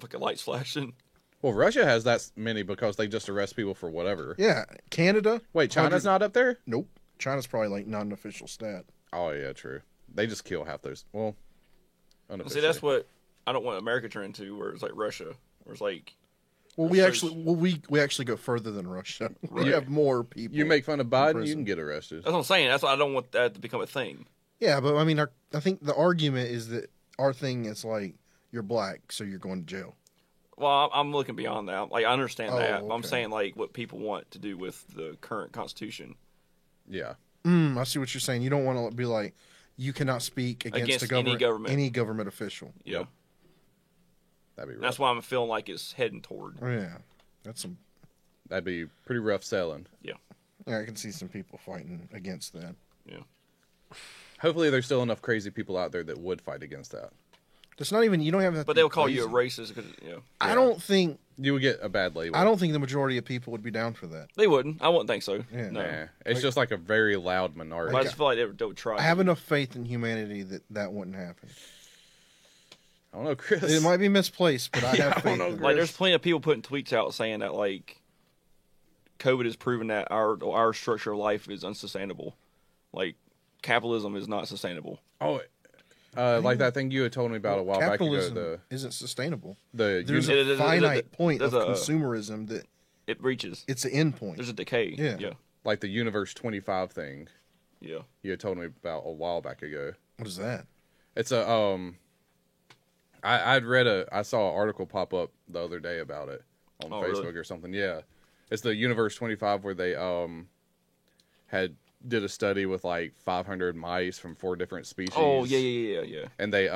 fucking lights flashing. Well, Russia has that many because they just arrest people for whatever. Yeah, Canada. Wait, China's 100 not up there? Nope. China's probably like not an official stat. Oh yeah, true. They just kill half those. Well, See, unofficially. that's what I don't want America to turn into, where it's like Russia, where it's like Well, we actually go further than Russia. We have more people. You make fun of Biden, you prison. can get arrested. that's what I'm saying. That's why I don't want that to become a thing. Yeah, but I mean, I think the argument is that our thing is like you're black, so you're going to jail. Well, I'm looking beyond that. Like I understand Oh, that. But I'm okay. saying like what people want to do with the current constitution. Yeah. I see what you're saying. You don't want to be like you cannot speak against Against a any government. any government official. Yeah. Yep. That'd be rough. That's why I'm feeling like it's heading toward. Oh, yeah, that's some. That'd be pretty rough selling. Yeah. Yeah, I can see some people fighting against that. Yeah. Hopefully, there's still enough crazy people out there that would fight against that. It's not even you don't have that. But they'll call you a racist because I don't think You would get a bad label. the majority of people would be down for that. they wouldn't. I wouldn't think so. Yeah. No. Nah, it's just like a very loud minority. But I just feel like they would try. I have enough faith in humanity that wouldn't happen. I don't know, Chris. It might be misplaced, but I have I faith. don't know, in it. Like, there's plenty of people putting tweets out saying that like COVID has proven that our structure of life is unsustainable. Like capitalism is not sustainable. Oh, like that thing you had told me about a while back ago. Capitalism isn't sustainable. The There's It- a it- finite point of there's a- consumerism that It reaches. it's an end point. There's a decay. Yeah. Yeah. like the Universe 25 thing Yeah. you had told me about a while back ago. What is that? It's a I saw an article pop up the other day about it on Oh, Facebook really? or something. Yeah, it's the Universe 25 where they did a study with like 500 mice from 4 different species. Oh yeah. And they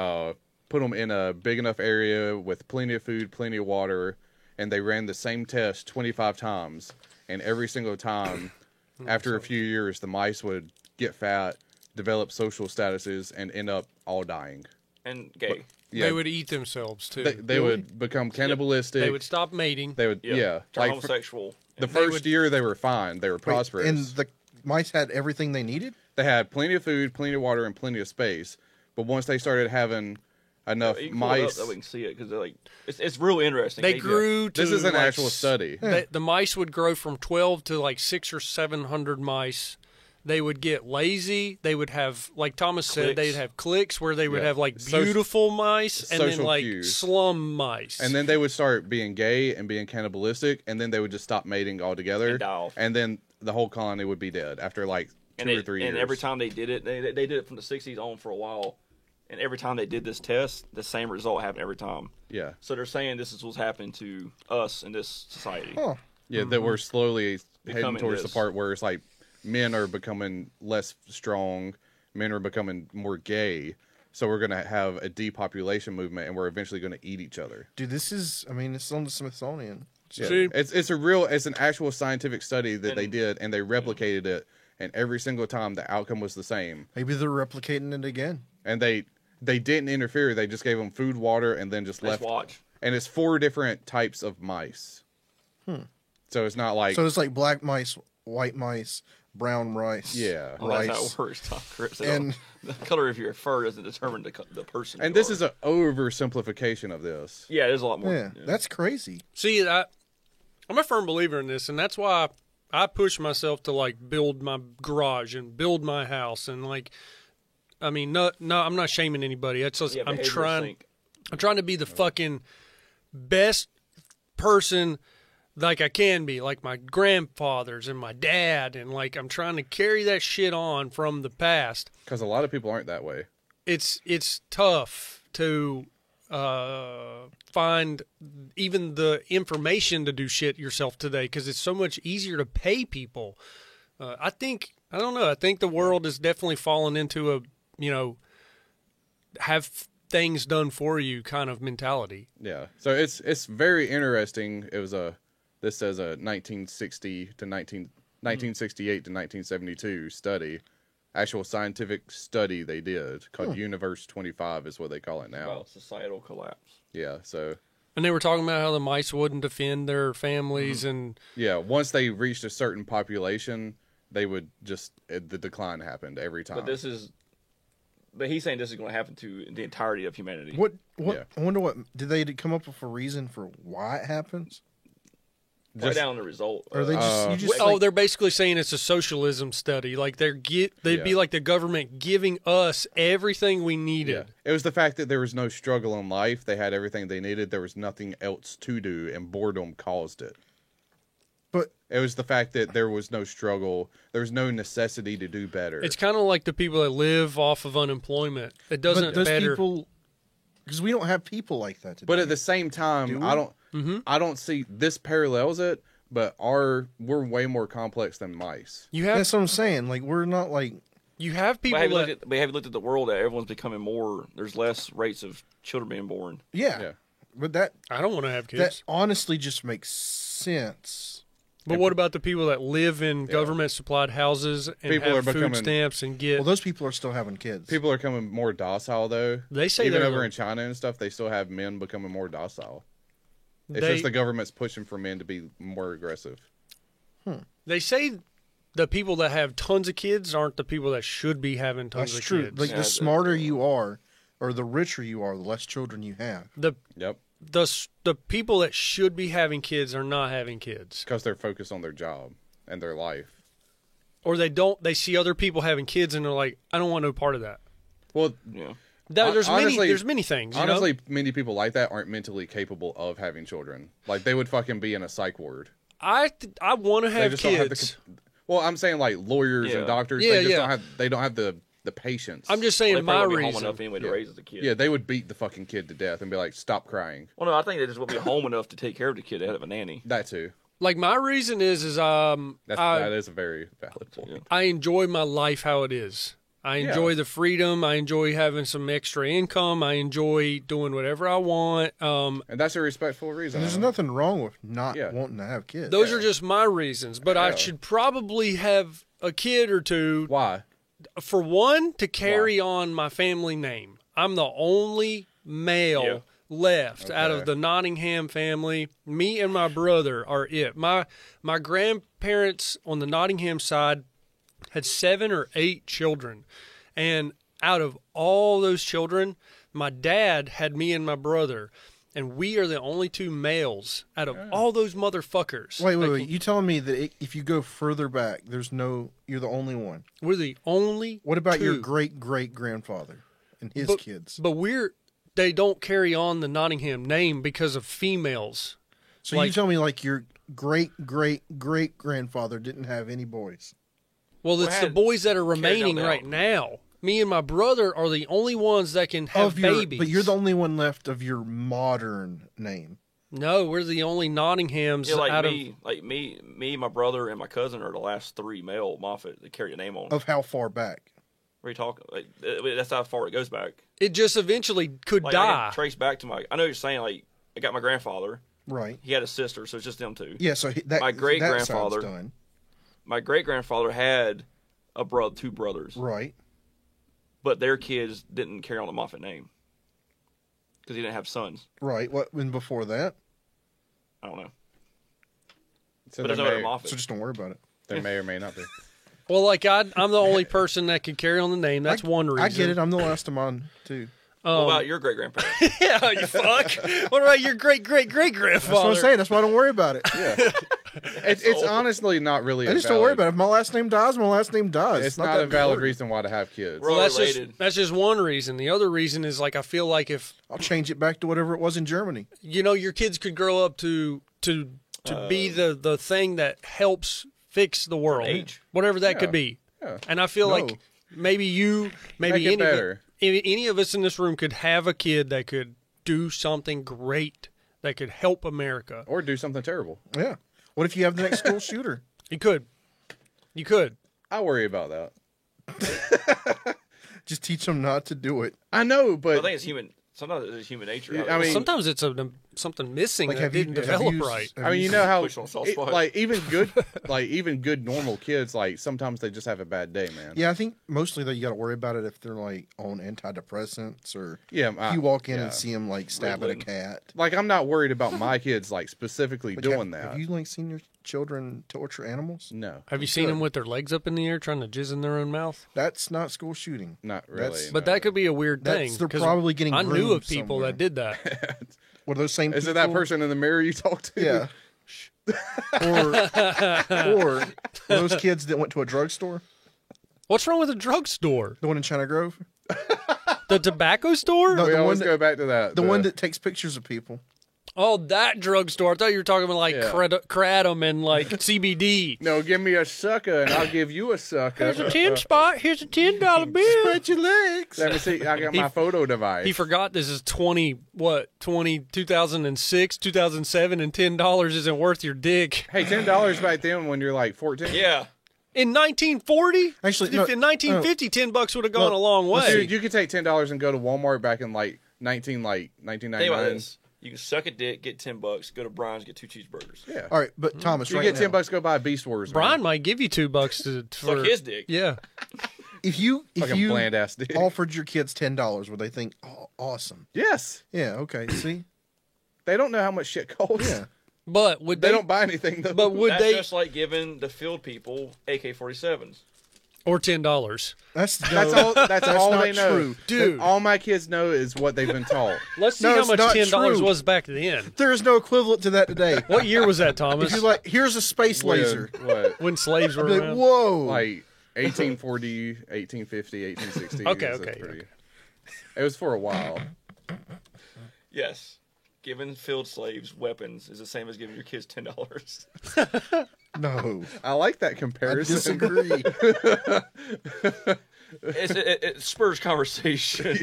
put them in a big enough area with plenty of food, plenty of water, and they ran the same test 25 times. And every single time, after a few years, the mice would get fat, develop social statuses, and end up all dying. And gay. Yeah, They would eat themselves too. they would become cannibalistic. They would stop mating. They would, yeah. Turn Like homosexual. the And first year, they were fine. They were prosperous. And the mice had everything they needed? They had plenty of food, plenty of water, and plenty of space. But once they started having enough you can pull it up mice, that we can see it because like it's real interesting. They grew to. this is an like, actual study. The mice would grow from 12 to like 600 or 700 mice. They would get lazy. They would have, like Thomas said, Cliques. they'd have cliques where they would Yeah. have like Social- beautiful mice and then social like cues. slum mice. And then they would start being gay and being cannibalistic, and then they would just stop mating altogether. And die off. And then the whole colony would be dead after like two or 3 years. And every time they did it, they did it from the 60s on for a while. And every time they did this test, the same result happened every time. Yeah. So they're saying this is what's happening to us in this society. Huh. Yeah, that we're slowly heading Becoming towards the this. part where it's like men are becoming less strong, men are becoming more gay. So we're going to have a depopulation movement, and we're eventually going to eat each other. Dude, this is, I mean, it's on the Smithsonian. Yeah. See? It's an actual scientific study that they And- did, and they replicated it, and every single time the outcome was the same. Maybe they're replicating it again. And they didn't interfere. They just gave them food, water, and then just Let's left. watch. And it's 4 different types of mice. So it's not like So it's like black mice, white mice, brown rice. Yeah. Well, that's how rice. it works, Tom Chris. And- the color of your fur doesn't determine the person. and you this are. is an oversimplification of this. yeah, there's a lot more. Yeah, that's crazy. See, I'm a firm believer in this, and that's why I push myself to like build my garage and build my house, and like, I mean, no, I'm not shaming anybody. It's just Yeah, I'm behavioral trying sink. to be the fucking best person like I can be, like my grandfathers and my dad, and like I'm trying to carry that shit on from the past. Because a lot of people aren't that way. It's tough to find even the information to do shit yourself today because it's so much easier to pay people. I think the world is definitely fallen into a have things done for you kind of mentality. Yeah. So it's very interesting. It was this says a 1968 to 1972 study, actual scientific study they did called Universe 25 is what they call it now. About societal collapse. Yeah. So And they were talking about how the mice wouldn't defend their families and yeah, once they reached a certain population, they would just the decline happened every time. But he's saying this is going to happen to the entirety of humanity. What? Yeah. I wonder what did they come up with a reason for why it happens? Write down the result. Or they just you just oh, like, they're basically saying it's a socialism study. Like they'd be Yeah. like the government giving us everything we needed. Yeah. It was the fact that there was no struggle in life. They had everything they needed. There was nothing else to do, and boredom caused it. but It was the fact that there was no struggle. There was no necessity to do better. It's kind of like the people that live off of unemployment. It doesn't those better. people, because we don't have people like that today. But at the same time, Do we? I don't see this parallels it, but we're way more complex than mice. You have that's what I'm saying. Like we're not like you have people But have you, that looked at the world that everyone's becoming more? There's less rates of children being born. Yeah. But that I don't want to have kids. that honestly just makes sense. But what about the people that live in government supplied houses and People have are food becoming- stamps and get? Well, those people are still having kids. People are becoming more docile, though. They say even they're over the- in China and stuff, they still have men becoming more docile. It's They- just the government's pushing for men to be more aggressive. They say the people that have tons of kids aren't the people that should be having tons That's of true. kids. Like Yeah, the the- smarter you are, or the richer you are, the less children you have. Yep. The people that should be having kids are not having kids. Because they're focused on their job and their life. or they see other people having kids and they're like, I don't want no part of that. Well, Yeah. There's honestly- many things. You honestly, know? many people like that aren't mentally capable of having children. Like they would fucking be in a psych ward. I want to They have just don't have kids. well, I'm saying like lawyers Yeah. and doctors. Yeah, they just yeah. don't have the patience. I'm just Well, saying they my probably won't be home reason. enough anyway to raise as a kid. Yeah, they would beat the fucking kid to death and be like, "Stop crying." Well, no, I think they just won't be home enough to take care of the kid. They have a nanny. That too. Like my reason is That is a very valid point. Yeah. I enjoy my life how it is. I enjoy the freedom. I enjoy having some extra income. I enjoy doing whatever I want. And that's a respectful reason. And there's nothing wrong with not Yeah. wanting to have kids. Those are just my reasons. But I Yeah. should probably have a kid or two. Why? For one, to carry on my family name. I'm the only male Yeah. left out of Okay. the Nottingham family. Me and my brother are it. My grandparents on the Nottingham side had 7 or 8 children. And out of all those children, my dad had me and my brother. And we are the only 2 males out of all those motherfuckers. Wait. Like, You telling me that if you go further back, you're the only one? we're the only What about your 2. great grandfather and his But- kids? But they don't carry on the Nottingham name because of females. So you like- tell me like your great grandfather didn't have any boys? Well, it's the had boys that are carried remaining down. right now. Me and my brother are the only ones that can have babies. But you're the only one left of your modern name. No, we're the only Nottinghams Yeah, like out me, my brother, and my cousin are the last 3 male Moffat that carry a name on. Of how far back? What are you talking? Like, that's how far it goes back. It just eventually could Like I die. can trace back to my. I know you're saying like I got my grandfather. Right. He had a sister, so it's just them 2. Yeah. So that My great-grandfather- that side's done. My great grandfather had 2 brothers, Right. but their kids didn't carry on the Moffat name because he didn't have sons. Right. What? And before that, I don't know, So but there's there no other may, Moffat. so just don't worry about it. there may or may not be. Well, like I'm the only person that can carry on the name. That's one reason. I get it. I'm the last of mine too. What about your great grandparents? Yeah, you fuck. What about your great grandfather? That's what I'm saying. That's why I don't worry about it. Yeah. It's honestly not really. I just don't worry about it. If my last name dies, my last name dies. It's not a that valid important. reason why to have kids. We're all Well, that's related. just one reason. The other reason is like I feel like if I'll change it back to whatever it was in Germany. your kids could grow up to be the thing that helps fix the world, age. whatever that could be. Yeah. And I feel No. like maybe Make it better. any of us in this room could have a kid that could do something great that could help America. Or do something terrible. Yeah. What if you have the next school shooter? You could. I worry about that. Just teach them not to do it. I know, I but think it's human. Sometimes it's human nature. Yeah, I mean- Sometimes it's something missing that didn't develop right. I mean, you know how Push on soft spot. like even good normal kids, like sometimes they just have a bad day, man. Yeah, I think mostly though you got to worry about it if they're like on antidepressants or Yeah, you walk in yeah. and see them like stab at a Ritalin. cat. Like I'm not worried about my kids like specifically But doing have, that. Have you like seen your children torture animals? No, Have you seen them with their legs up in the air trying to jizz in their own mouth? That's not school shooting. not really. That's- But no. that could be a weird thing. They're 'cause probably getting I knew groomed of people somewhere. that did that. Were those same? Is it that people? person in the mirror you talked to? Yeah. or those kids that went to a drugstore, What's wrong with a drugstore? the one in China Grove, The tobacco store? No. We The always one go back to that. the one that takes pictures of people. Oh, that drugstore. I thought you were talking about like Yeah. Kratom and like CBD. No, give me a sucker and I'll give you a sucker. Here's a 10 spot. Here's a $10 bill. Spread your legs. Let me see. I got my photo device. He forgot this is 2006, 2007, and $10 isn't worth your dick. Hey, $10 back then when you're like 14. Yeah. In 1940? Actually, no, in 1950, $10 would have gone No, a long way. Dude, you could take $10 and go to Walmart back in like Think about 1999. this. You can suck a dick, get $10, go to Brian's, get 2 cheeseburgers. Yeah. All right, but Thomas, You right get now, $10, go buy Beast Wars. Brian might give you $2 for Suck his dick. Yeah. if you Fucking bland ass dick. offered your kids $10, would they think, "Oh, awesome"? Yes. Yeah. Okay. See. They don't know how much shit costs. Yeah. But would They don't buy anything though. But would That's they? just like giving the field people AK-47s. Or $10. That's All. That's all not they know, true. Dude. All my kids know is what they've been taught. Let's see No, how it's much not $10 true. was back then. There is no equivalent to that today. What year was that, If Thomas? you're like, here's a space laser. What? When slaves were I'd be like, around? whoa. Like 1840, 1850, 1860. Okay. It was for a while. Yes. Giving field slaves weapons is the same as giving your kids $10. No. I like that I comparison. disagree. It spurs conversation.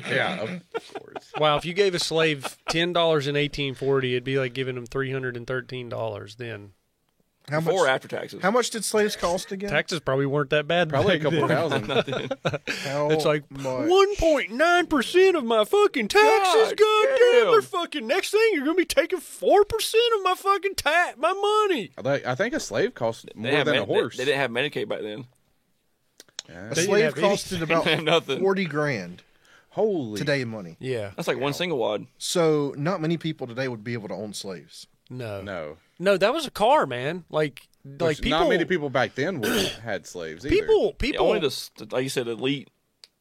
Yeah, of course. Wow, if you gave a slave $10 in 1840, it'd be like giving them $313 then. How Before or much? after taxes. How much did slaves cost again? Taxes probably weren't that bad. Probably a back couple then. thousand. How It's like much? 1.9% of my fucking taxes. God God damn. damn, they're fucking. Next thing you're gonna be taking 4% of my fucking my money. I think a slave cost They more didn't than have a horse. They didn't have Medicaid back then. Yeah. A They didn't slave have any- costed about They didn't have nothing. 40 grand Holy. today money. Yeah, That's like one single wad. So not many people today would be able to own slaves. no, No. that was a car, man. Like Which people. not many people back then would have had slaves either. People. Only the, like you said, elite.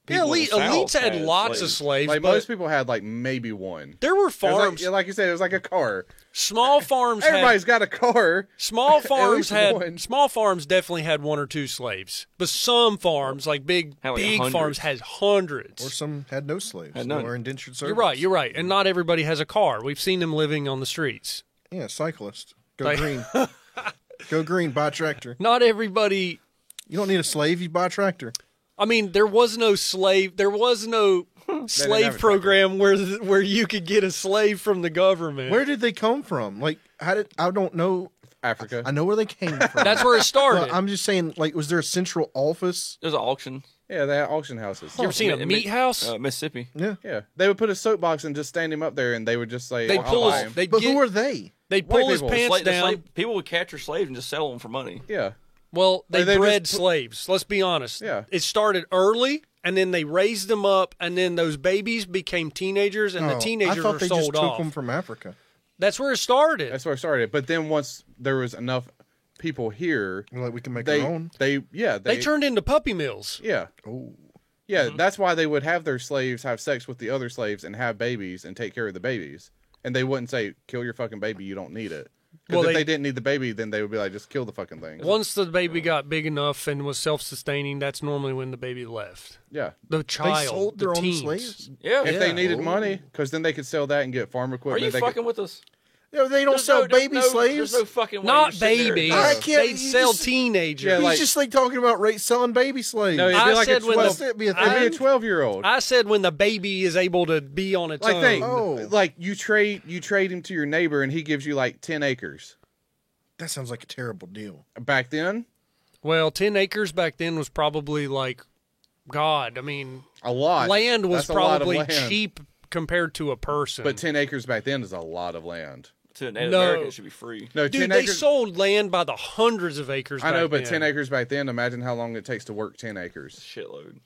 Yeah, people in the elites South had lots of slaves, Like but most people had like maybe one. there were It was farms. like you said, it was like a car. Small farms. had, Everybody's got a car. Small farms least had one. small farms definitely had one or two slaves, but some farms, like big Had like big hundreds. farms, had hundreds. Or some had no slaves. Had none. Or indentured servants. You're right, and not everybody has a car. We've seen them living on the streets. Yeah, cyclist. Go Like- green. Go green, buy a tractor. Not everybody. You don't need a slave, you buy a tractor. I mean, there was no slave. There was no have slave a program where you could get a slave from the government. Where did they come from? Like, I don't know. Africa. I know where they came from. That's where it started. But I'm just saying, like, was there a central office? There's an auction. Yeah, they had auction houses. you ever seen a Mi- meat house? Mississippi. Yeah. Yeah, they would put a soapbox and just stand him up there, and they would just say, They'd "I'll pull buy his. him." They'd But get, who are they? They'd white pull his people. pants The down. people would capture slaves and just sell them for money. Yeah, Well, they they bred just slaves. Let's be honest. Yeah. It started early, and then they raised them up, and then those babies became teenagers, and the Oh, teenagers I thought were they just sold took off. them from Africa. That's where it started. that's where it started. But then once there was enough people here, We're like, we can make they our own. they turned into puppy mills. yeah. Oh. Yeah, that's why they would have their slaves have sex with the other slaves and have babies and take care of the babies. And they wouldn't say, kill your fucking baby, you don't need it. Because Well, if they- they didn't need the baby, then they would be like, just kill the fucking thing. Once the baby got big enough and was self-sustaining, that's normally when the baby left. Yeah. The They child, sold the their own teens. slaves? Yeah. If they needed Oh. money, because then they could sell that and get farm Are equipment. you they fucking with us? Yeah, they don't There's sell no- there's baby no- slaves. There's no fucking way Not you sit there. babies. I can't- They'd you sell just- teenagers. Yeah, He's like- just like talking about selling baby slaves. No, it'd be I like said a when 12. It'd be a It'd be a thing. 12-year-old. I said when the baby is able to be on its Like own. think, Oh. like you trade him to your neighbor and he gives you like 10 acres. That sounds like a terrible deal. Back then, Well, 10 acres back then was probably like, God, I mean, a lot. land was That's a lot of probably land. cheap compared to a person. But 10 acres back then is a lot of land. To Native No. American, it should be free. No, Dude, 10 they acres. sold land by the hundreds of acres I know, back but then. 10 acres back then, imagine how long it takes to work 10 acres. Shitload.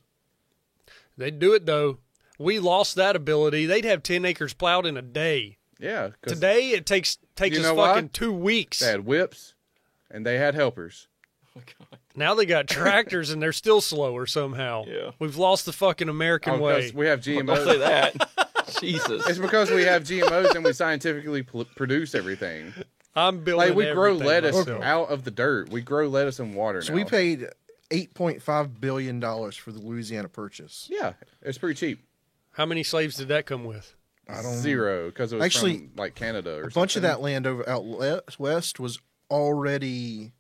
They'd do it, though. We lost that ability. They'd have 10 acres plowed in a day. Yeah. 'Cause Today, it takes You us know why? fucking 2 weeks. they had whips and they had helpers. Oh, God. Now they got tractors, and they're still slower somehow. Yeah. We've lost the fucking American Oh, way. 'cause we have Don't say GMOs. that. Jesus. It's because we have GMOs and we scientifically produce everything. I'm building Like we grow everything lettuce myself. out of the dirt. We grow lettuce in water So now. we paid $8.5 billion for the Louisiana Purchase. Yeah, it's pretty cheap. How many slaves did that come with? I don't Zero, because it was Actually, from like Canada or A bunch of something. that land out west was already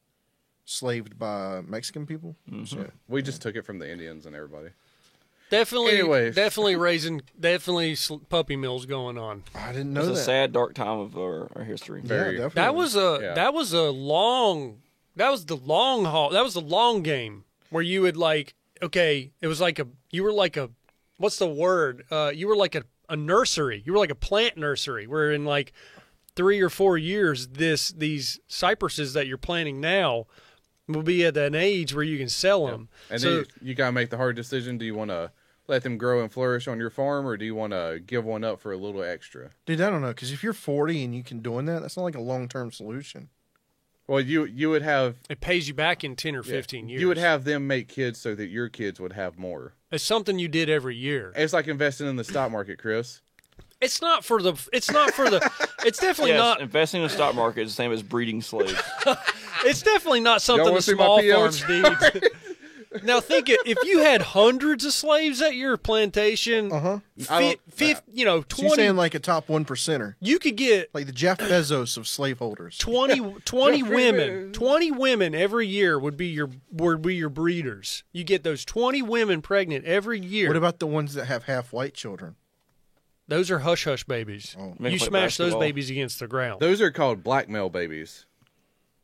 slaved by Mexican people. Yeah, we just took it from the Indians and everybody. Definitely, Anyways. definitely puppy mills going on. I didn't know It's a that. sad, dark time of our history. Very- Yeah, definitely. That was a Yeah. that was a long that was the long haul. That was the long game where you would like okay, it was like you were like a what's the word? You were like a nursery. You were like a plant nursery where in like 3 or 4 years these cypresses that you're planting now will be at an age where you can sell them. And so then you gotta make the hard decision. Do you want to let them grow and flourish on your farm, or do you want to give one up for a little extra? Dude, I don't know, because if you're 40 and you can doing that, that's not like a long-term solution. Well, you would have It pays you back in 10 or 15 years. you would have them make kids so that your kids would have more. It's something you did every year. It's like investing in the stock market, Chris. It's not for the. It's definitely Yes, not. investing in the stock market is the same as breeding slaves. It's definitely not something wanna the see my small PO farms need. Now think if you had hundreds of slaves at your plantation, Uh-huh. I don't- 20. So you're saying like a top 1%er, You could get like the Jeff Bezos of slaveholders. 20 women. 20 women every year would be your breeders. You get those 20 women pregnant every year. What about the ones that have half white children? Those are hush hush babies. Oh. Make You them play smash those basketball. babies against the ground. Those are called blackmail babies.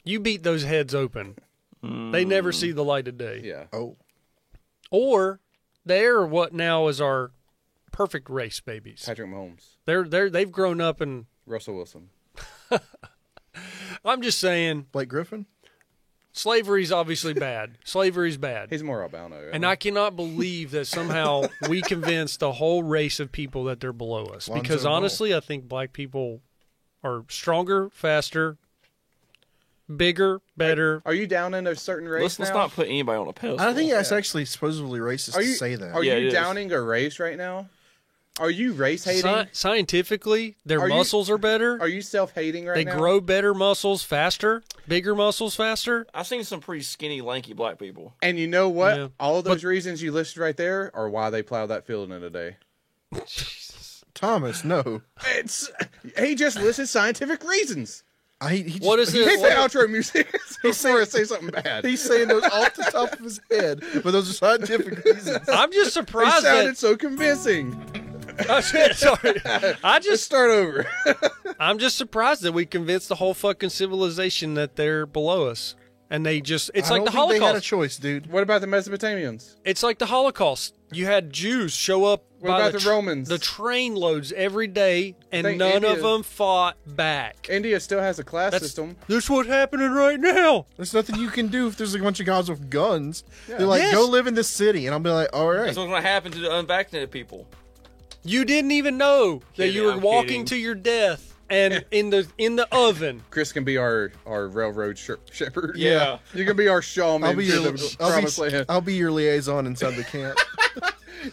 You beat those heads open. They never see the light of day. Yeah. Oh, Or they're what now is our perfect race babies. Patrick Mahomes, They've grown up, and Russell Wilson. I'm just saying Blake Griffin? slavery's obviously bad. Slavery's bad. He's more albino. Right? And I cannot believe that somehow we convinced the whole race of people that they're below us. Lonzo Because Ball. honestly, I think black people are stronger, faster, bigger, better. Are you down in a certain race Let's now? not put anybody on a pedestal. I think that's actually supposedly racist Are to you say that. Are Yeah, it you is. downing a race right now? Are you race hating? Scientifically, their Are you- muscles are better. Are you self hating right They now? grow better muscles faster, bigger muscles faster. I've seen some pretty skinny, lanky black people. And you know what? Yeah. All of those reasons you listed right there are why they plow that field in a day. Thomas, no. He just listed scientific reasons. What is Hit it? the outro music before I say something bad. He's saying those off the top of his head, but those are scientific reasons. I'm just They surprised sounded that. so convincing. Sorry, Let's start over. I'm just surprised that we convinced the whole fucking civilization that they're below us, and they just—it's I like the don't think They had a Holocaust. choice, dude. What about the Mesopotamians? It's like the Holocaust. You had Jews show up. What by about the Romans? The train loads every day, and think none of India- them fought back. India still has a class system. That's what's happening right now. There's nothing you can do if there's a bunch of guys with guns. They're like, Yes. go live in this city. And I'll be like, all right. That's what's going to happen to the unvaccinated people. You didn't even know that you Kidding, were I'm walking kidding. to your death, and in the oven. Chris can be our railroad shepherd. Yeah. You can be our shaman I'll be to your, the promised land. I'll be your liaison inside the camp.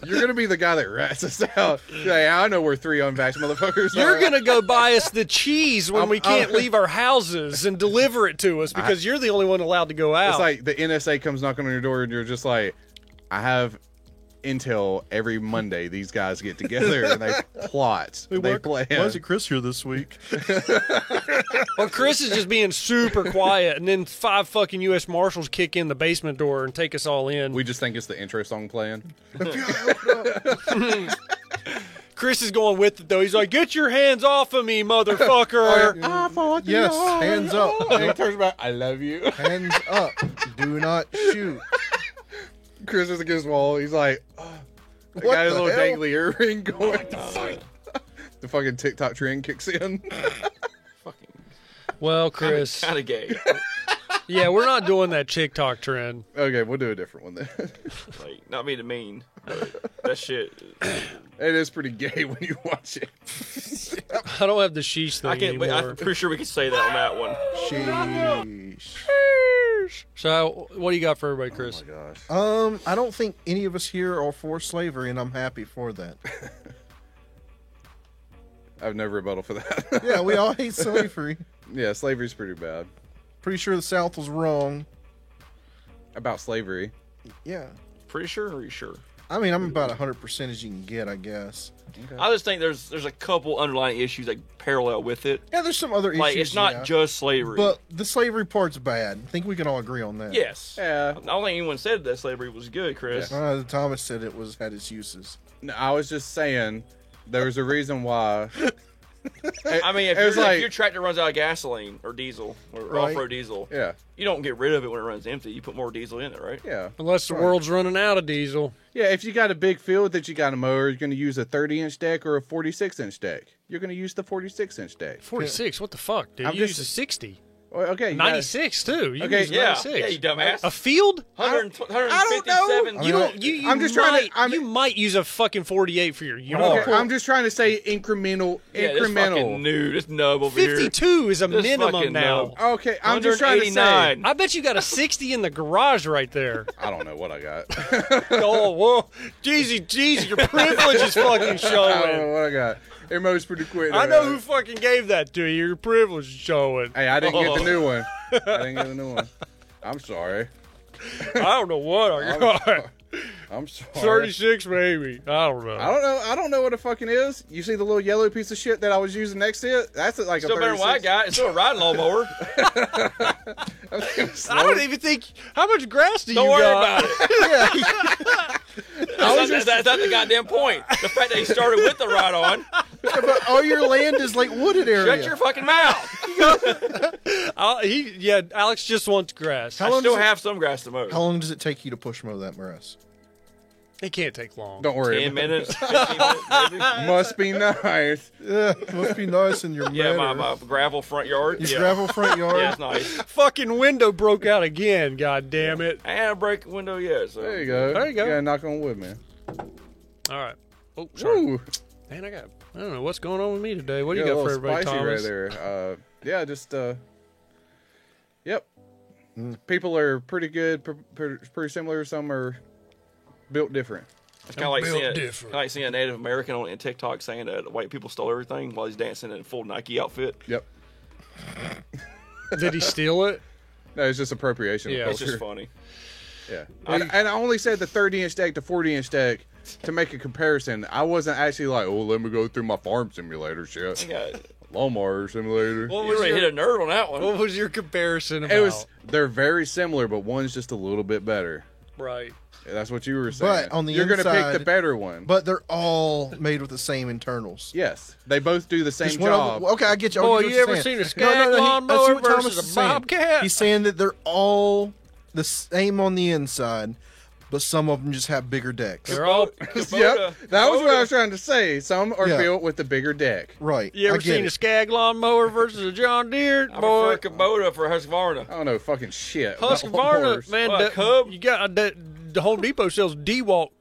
You're going to be the guy that rats us out. Hey, I know we're 3 unvaccinated motherfuckers. You're gonna go buy us the cheese when we can't leave our houses and deliver it to us because you're the only one allowed to go out. It's like the NSA comes knocking on your door and you're just like, I have intel every Monday. These guys get together and they plot. They plan. Why is it Chris here this week? Or Chris is just being super quiet, and then 5 fucking U.S. Marshals kick in the basement door and take us all in. We just think it's the intro song playing. Chris is going with it though. He's like, "Get your hands off of me, motherfucker!" Yes, hands up. And he turns back, I love you. Hands up. Do not shoot. Chris is against the wall. He's like, the What guy has a the little hell? dangly earring going. The fucking TikTok trend kicks in. Well, Chris, Kind of gay. yeah, we're not doing that TikTok trend. Okay, we'll do a different one then. Like, not me to mean, but that shit. It is pretty gay when you watch it. I don't have the sheesh thing I can't. Wait, anymore. I'm pretty sure we can say that on that one. Sheesh. So, what do you got for everybody, Chris? Gosh. I don't think any of us here are for slavery, and I'm happy for that. I have no rebuttal for that. Yeah, we all hate slavery. Yeah, slavery's pretty bad. Pretty sure the South was wrong. About slavery. Yeah. Pretty sure? Or are you sure? I mean, I'm about 100% as you can get, I guess. I just think there's a couple underlying issues that parallel with it. Yeah, there's some other Like, issues. it's not yeah. just slavery. But the slavery part's bad. I think we can all agree on that. yes. Yeah. I don't think anyone said that slavery was good, Chris. Thomas said it had its uses. No, I was just saying there was a reason why. I mean, if, It was if like- your tractor runs out of gasoline or diesel or Right. off-road diesel, Yeah. you don't get rid of it when it runs empty. You put more diesel in it, right? Yeah. Unless the world's running out of diesel. Yeah, if you got a big field that you got to mow, you're going to use a 30-inch deck or a 46-inch deck. You're going to use the 46-inch deck. 46. What the fuck, dude? I'm You just- use a 60. Well, okay, you got- 96 too. You Okay, use Yeah, 96. yeah, you dumbass. A field? 157. I You mean, don't. You I'm just trying to- you might use a fucking 48 for your yard. Okay, I'm just trying to say incremental. Yeah, this fucking new. This nub over here. 52 is a This minimum fucking now. nub. Okay, I'm just trying to say. 189. I bet you got a 60 in the garage right there. I don't know what I got. Oh, whoa. Jeezy, your privilege is fucking I don't know showing. what I got. It moves pretty quick. I know who fucking gave that to you. Your privilege is showing. Hey, I didn't get the new one. I didn't get the new one. I'm sorry. I don't know what I got. I'm sorry. 36 maybe. I don't know. I don't know what it fucking is. You see the little yellow piece of shit that I was using next to it? That's like Still a better than what I 36. got. It's still a riding lawnmower. I don't even think. How much grass do Don't you worry got? about it. That's not the goddamn point. The fact that he started with the ride on. But all your land is like wooded area. Shut your fucking mouth. Alex just wants grass. I long still does it- have some grass to mow. How long does it take you to push mow that grass? It can't take long. Don't worry. 10 minutes, 15 minutes, maybe. Must be nice. Yeah, must be nice in your Yeah, manor. my gravel front yard. Your Yeah. gravel front yard. Yeah, it's nice. Fucking window broke out again. God damn it! I ain't break a window yet. So. There you go. There you go. You gotta knock on wood, man. All right. Oh, sorry. Woo. Man, I don't know what's going on with me today. What do Yeah, you a got for little everybody, spicy Thomas? right there. Yeah, just yep. People are pretty good, pretty similar. Some are built different. It's kind of like built different. seeing a Native American on TikTok saying that white people stole everything while he's dancing in a full Nike outfit. Yep. Did he steal it? No, it's just appropriation. Yeah, of It's culture. just funny. Yeah. And I only said the 30-inch deck to 40-inch deck to make a comparison. I wasn't actually like, oh, let me go through my farm simulator shit. Yeah, Lawnmower simulator. What you was really your, hit a nerd on that one. what was your comparison about? It was. They're very similar, but one's just a little bit better. right. That's what you were saying. But on the you're gonna pick inside- the better one. But they're all made with the same internals. Yes, they both do the same Just one of job. them- okay, I get you. I Boy, get what you you're ever saying. seen a Skag lawnmower that's what Thomas versus a is saying. Bobcat? He's saying that they're all the same on the inside, but some of them just have bigger decks. They're all. Yep, that was what I was trying to say. Some are Yeah. built with the bigger deck. Right. You I ever get seen a it. Skag lawnmower versus a John Deere? I Boy, prefer Kubota for Husqvarna. I don't know, fucking shit. about Husqvarna, lawnmowers. man. What, that- Cub? You got that. The Home Depot sells DeWalt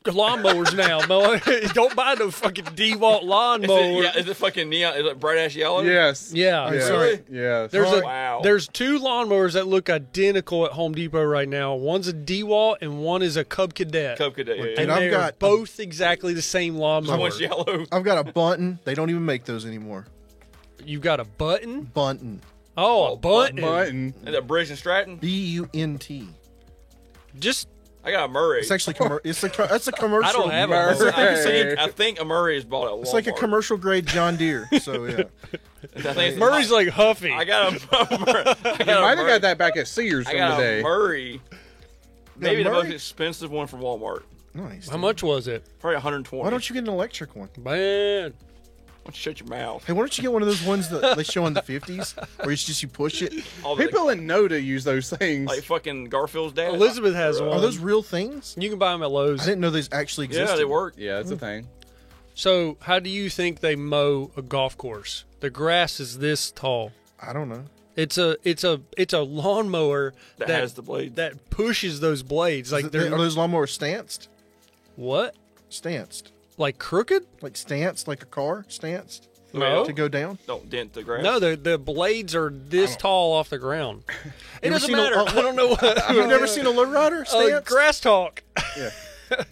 lawnmowers now, boy. Don't buy no fucking DeWalt lawnmower. Is it fucking neon? Is it bright ass yellow? Yes. Yeah. I'm Yeah. sorry. Yes. There's a Wow. there's two lawnmowers that look identical at Home Depot right now. One's a DeWalt and one is a Cub Cadet. Cub Cadet. Yeah, And yeah. Dude, I've they're got- both exactly the same lawnmower. One's yellow. I've got a Bunton. They don't even make those anymore. You got a button? Bunton. Oh, a button. button. And that Bridge and Stratton. Bunt. Just I got a Murray. It's actually that's a commercial. I don't have a Murray. Murray. I think a Murray is bought at Walmart. It's like a commercial grade John Deere. So yeah. I think it's Murray's like Huffy. I got a Murray. You might have got that back at Sears I from got the a day. Murray. Maybe the Murray? most expensive one from Walmart. Nice. How much was it? Probably 120. Why don't you get an electric one? Man. Why don't you shut your mouth? Hey, why don't you get one of those ones that they show in the 50s, where it's just you push it? All the, People in NODA use those things. like fucking Garfield's dad. Elizabeth has one. Are those real things? You can buy them at I Lowe's. didn't know these actually existed. Yeah, they work. yeah, that's a thing. So, how do you think they mow a golf course? The grass is this tall. I don't know. It's a lawnmower That has the blades. that pushes those blades like Are they're those lawnmowers stanced? what? Stanced. Like crooked? Like stanced, like a car stanced No. to go down? Don't dent the grass. No, the blades are this tall off the ground. It ever doesn't seen a- matter. I don't know what. You've never seen a lowrider stanced? grass talk.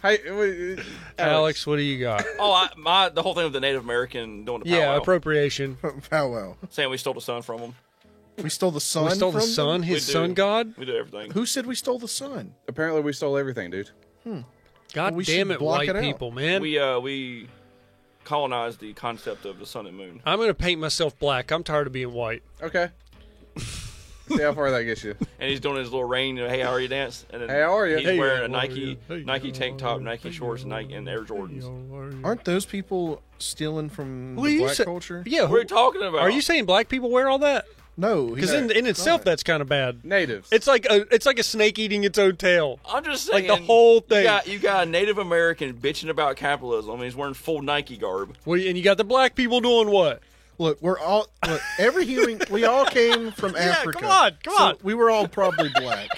Hey, Alex, what do you got? Oh, the whole thing with the Native American doing the powwow. Yeah, appropriation. Powwow. saying we stole the sun from them. We stole the sun. We stole the from sun, them? his We do. sun god. We do everything. Who said we stole the sun? apparently we stole everything, dude. God we damn should it, block white it out. people, man. We colonized the concept of the sun and moon. I'm gonna paint myself black. I'm tired of being white. Okay. See how far that gets you. And he's doing his little rain, hey, how are you dance? And then Hey, how are you? He's Hey, wearing a how are you? Hey, Nike how tank are top, you? Nike shorts, Nike and Air Jordans. Aren't those people stealing from What are the you black say- culture? Yeah, What are you talking about? are you saying black people wear all that? No. Because in itself, that's kind of bad. Natives. It's like a snake eating its own tail. I'm just like saying. the whole thing. You got a Native American bitching about capitalism. He's wearing full Nike garb. And you got the black people doing what? Look, every human, we all came from Africa. come on. So we were all probably black.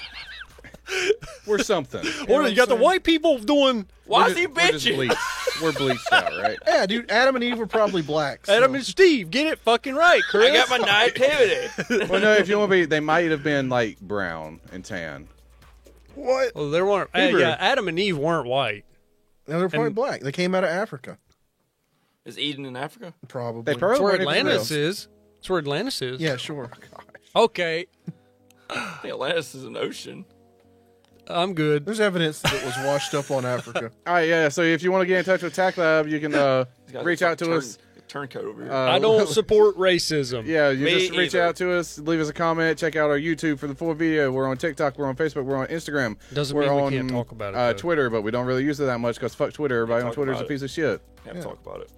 We're something. Or you got the white people doing Why We're is he just- we're just bitching? bleached. We're bleached out, right? Yeah, dude, Adam and Eve were probably black. So. Adam and Steve. Get it fucking right, Chris. I got my nativity. Well, no, if you want to be, they might have been like brown and tan. What? Well, there weren't. Hebrew. Yeah, Adam and Eve weren't white. No, they're probably And- black. They came out of Africa. Is Eden in Africa? Probably. They probably That's where weren't even Atlantis real. is. That's where Atlantis is. Yeah, sure. Okay, I think Atlantis is an ocean. I'm good. There's evidence that it was washed up on Africa. All right, yeah. So if you want to get in touch with Tack Lab, you can These guys reach are out to us. Turncoat over here. I don't support racism. Yeah, you Me just reach either. out to us, leave us a comment, check out our YouTube for the full video. We're on TikTok, we're on Facebook, we're on Instagram. Doesn't we're mean we on, can't talk about it, though. Twitter, but we don't really use it that much because fuck Twitter. Everybody on talk Twitter is a about piece of shit. Have to talk about it.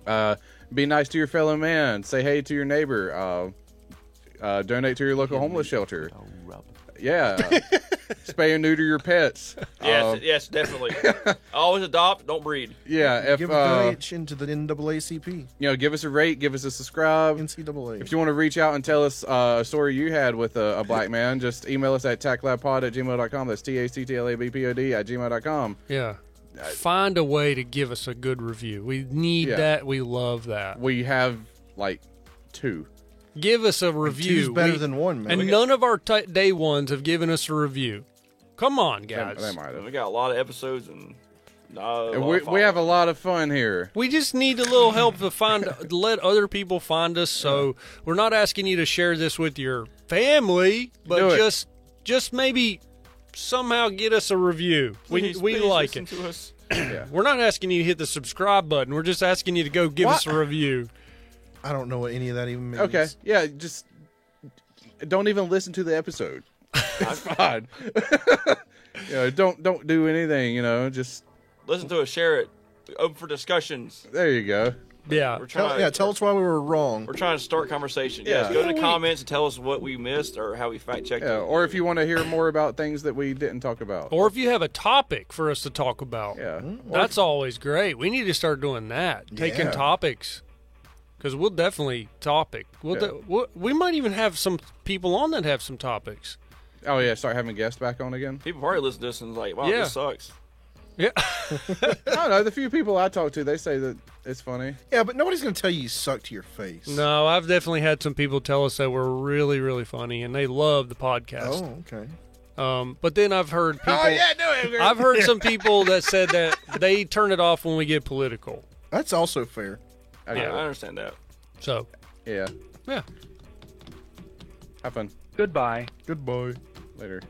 Be nice to your fellow man. Say hey to your neighbor. Donate to your local homeless shelter. Yeah. Spay and neuter your pets. Yes, definitely. Always adopt, don't breed. Yeah. If Give a donation to the NAACP, give us a rate, give us a subscribe. NCAA. If you want to reach out and tell us a story you had with a black man, just email us at tacklabpod@gmail.com. That's TACTLABPOD@gmail.com. Yeah. Find a way to give us a good review. We need Yeah. that. We love that. We have like 2. Give us a review. Two's better than one, man. And none of our day ones have given us a review. Come on, guys. They might have. We got a lot of episodes and And we have a lot of fun here. We just need a little help to let other people find us. So we're not asking you to share this with your family, Do but it. just maybe somehow get us a review. We like it. To us. We're not asking you to hit the subscribe button. We're just asking you to go give us a review. I don't know what any of that even means. Okay. Yeah, just don't even listen to the episode. It's fine. Don't do anything, just Listen to us, share it. Open for discussions. there you go. Yeah. We're trying. Tell us why we were wrong. We're trying to start conversation. Yeah. Yes, go to the comments and tell us what we missed or how we fact checked Yeah, it. or if you want to hear more about things that we didn't talk about. Or if you have a topic for us to talk about. Yeah. That's always great. We need to start doing that. Taking Yeah. topics. Because we'll definitely topic. We might even have some people on that have some topics. Oh yeah, start having guests back on again. People probably listen to this and like, wow, Yeah. this sucks. Yeah. I don't know. The few people I talk to, they say that it's funny. Yeah, but nobody's going to tell you suck to your face. No, I've definitely had some people tell us that we're really, really funny, and they love the podcast. Oh, okay. But then I've heard people. do it. I've heard some people that said that they turn it off when we get political. That's also fair. Okay. I understand that. So, Yeah. yeah. Have fun. Goodbye. Goodbye. Later.